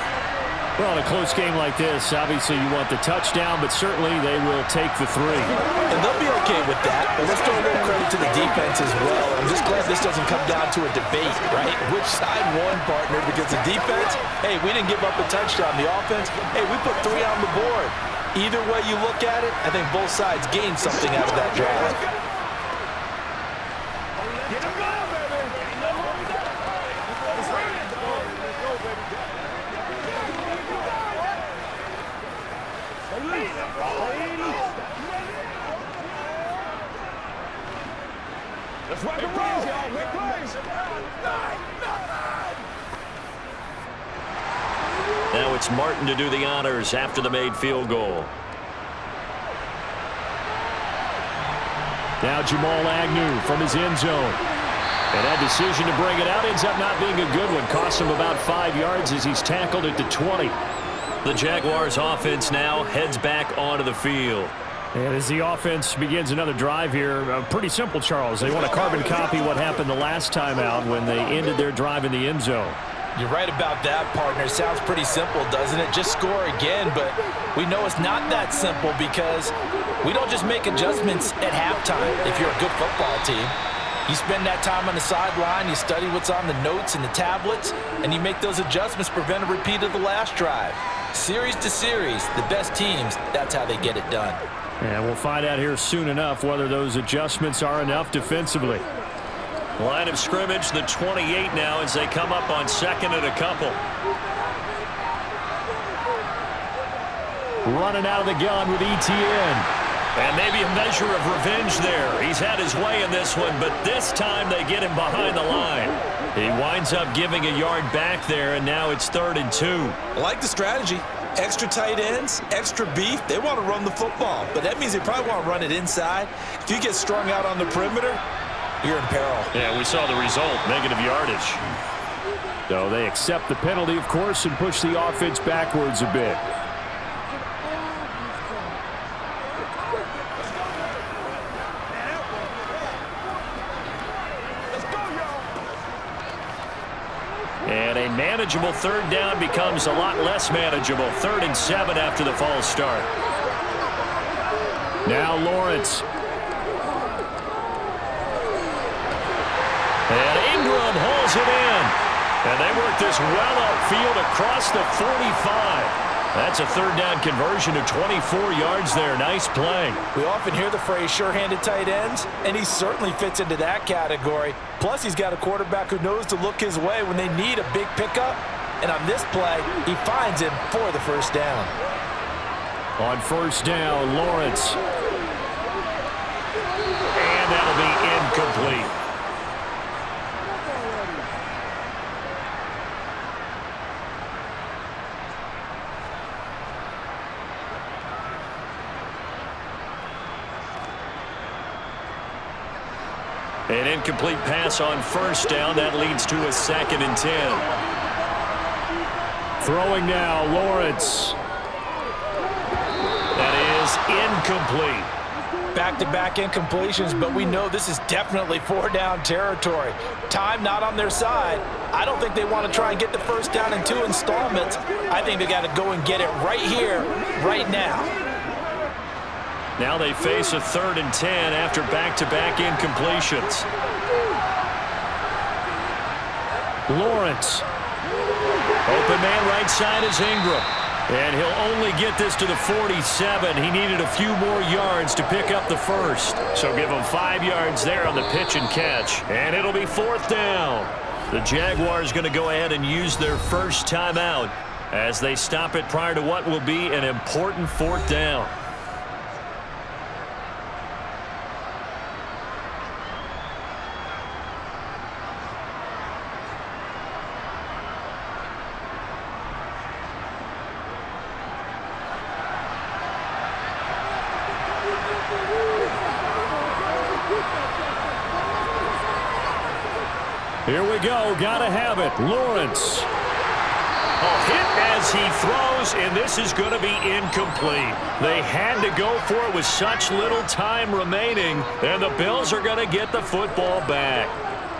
Well, in a close game like this, obviously you want the touchdown, but certainly they will take the 3. And they'll be okay with that. But let's throw a little credit to the defense as well. I'm just glad this doesn't come down to a debate, right? Which side won, partner? Because the defense, hey, we didn't give up a touchdown. The offense, hey, we put 3 on the board. Either way you look at it, I think both sides gained something out of that drive. Let's rock and roll, y'all. Make plays. Now it's Martin to do the honors after the made field goal. Now Jamal Agnew from his end zone. And that decision to bring it out ends up not being a good one. Costs him about 5 yards as he's tackled at the 20. The Jaguars offense now heads back onto the field. And as the offense begins another drive here, pretty simple, Charles. They want to carbon copy what happened the last time out when they ended their drive in the end zone. You're right about that, partner. Sounds pretty simple, doesn't it? Just score again, but we know it's not that simple because we don't just make adjustments at halftime if you're a good football team. You spend that time on the sideline, you study what's on the notes and the tablets, and you make those adjustments to prevent a repeat of the last drive. Series to series, the best teams, that's how they get it done. And we'll find out here soon enough whether those adjustments are enough defensively. Line of scrimmage, the 28 now as they come up on 2nd and a couple. Running out of the gun with ETN. And maybe a measure of revenge there. He's had his way in this one, but this time they get him behind the line. He winds up giving a yard back there, and now it's 3rd and 2. I like the strategy. Extra tight ends, extra beef. They want to run the football, but that means they probably want to run it inside. If you get strung out on the perimeter, you're in peril. Yeah, we saw the result, negative yardage. So they accept the penalty, of course, and push the offense backwards a bit. And a manageable third down becomes a lot less manageable. 3rd and 7 after the false start. Now Lawrence. And Ingram holds it in. And they work this well upfield across the 45. That's a 3rd down conversion of 24 yards there. Nice play. We often hear the phrase sure-handed tight ends, and he certainly fits into that category. Plus, he's got a quarterback who knows to look his way when they need a big pickup. And on this play, he finds him for the first down. On first down, Lawrence. And that'll be incomplete. An incomplete pass on first down. That leads to a 2nd and 10. Throwing now, Lawrence. That is incomplete. Back-to-back incompletions, but we know this is definitely 4-down territory. Time not on their side. I don't think they want to try and get the first down in 2 installments. I think they got to go and get it right here, right now. Now they face a 3rd and 10 after back-to-back incompletions. Lawrence. Open man right side is Ingram. And he'll only get this to the 47. He needed a few more yards to pick up the first. So give him 5 yards there on the pitch and catch. And it'll be 4th down. The Jaguars going to go ahead and use their first timeout as they stop it prior to what will be an important 4th down. Here we go. Gotta have it. Lawrence. A hit as he throws, and this is going to be incomplete. They had to go for it with such little time remaining, and the Bills are going to get the football back.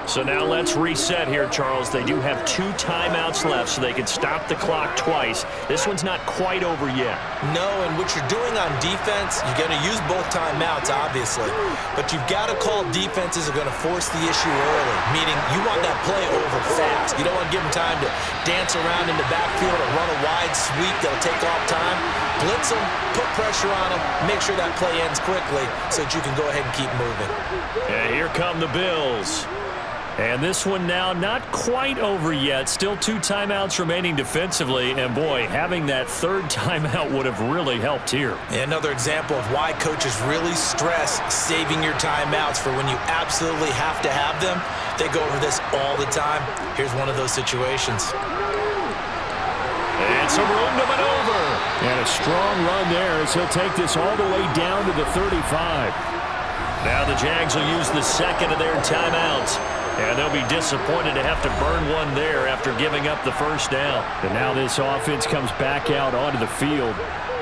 So now let's reset here, Charles. They do have 2 timeouts left, so they can stop the clock twice. This one's not quite over yet. No, and what you're doing on defense, you're going to use both timeouts, obviously. But you've got to call defenses are going to force the issue early, meaning you want that play over fast. You don't want to give them time to dance around in the backfield or run a wide sweep that'll take off time. Blitz them, put pressure on them, make sure that play ends quickly so that you can go ahead and keep moving. And here come the Bills. And this one now not quite over yet. Still 2 timeouts remaining defensively. And, boy, having that 3rd timeout would have really helped here. Another example of why coaches really stress saving your timeouts for when you absolutely have to have them. They go over this all the time. Here's one of those situations. And some room to maneuver. And a strong run there as he'll take this all the way down to the 35. Now the Jags will use the 2nd of their timeouts. And they'll be disappointed to have to burn one there after giving up the first down. And now this offense comes back out onto the field.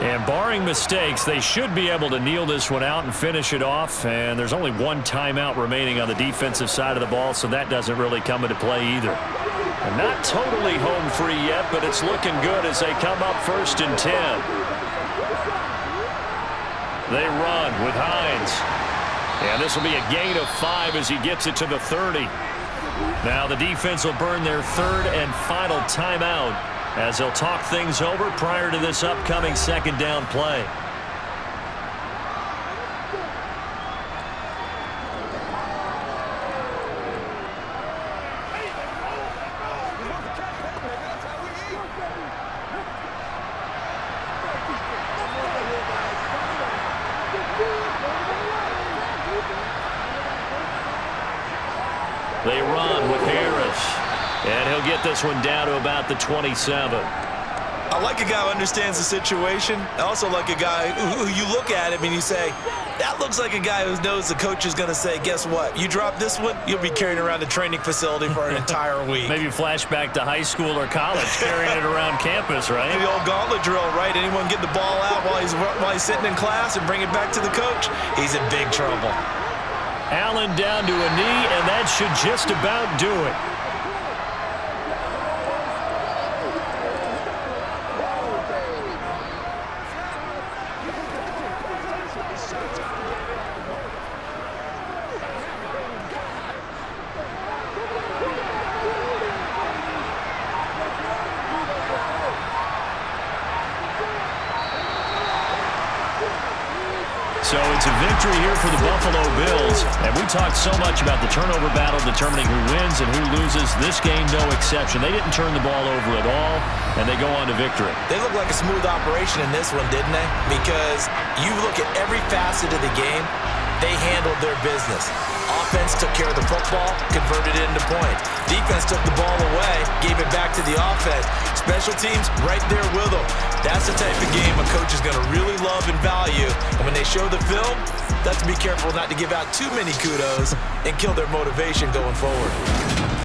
And barring mistakes, they should be able to kneel this one out and finish it off. And there's only 1 timeout remaining on the defensive side of the ball, so that doesn't really come into play either. And not totally home free yet, but it's looking good as they come up 1st and 10. They run with Hines. And this will be a gain of 5 as he gets it to the 30. Now the defense will burn their 3rd and final timeout as they'll talk things over prior to this upcoming 2nd down play. They run with Harris. And he'll get this one down to about the 27. I like a guy who understands the situation. I also like a guy who you look at him and you say, that looks like a guy who knows the coach is going to say, guess what? You drop this one, you'll be carrying around the training facility for an entire week. Maybe flashback to high school or college, carrying it around campus, right? Maybe the old gauntlet drill, right? Anyone get the ball out while he's sitting in class and bring it back to the coach? He's in big trouble. Allen down to a knee, and that should just about do it. So it's a victory here for the Buffalo Bills. And we talked so much about the turnover battle determining who wins and who loses. This game, no exception. They didn't turn the ball over at all, and they go on to victory. They look like a smooth operation in this one, didn't they? Because you look at every facet of the game, they handled their business. Offense took care of the football, converted it into points. Defense took the ball away, gave it back to the offense. Special teams right there with them. That's the type of game a coach is going to really love and value. And when they show the film, they have to be careful not to give out too many kudos and kill their motivation going forward.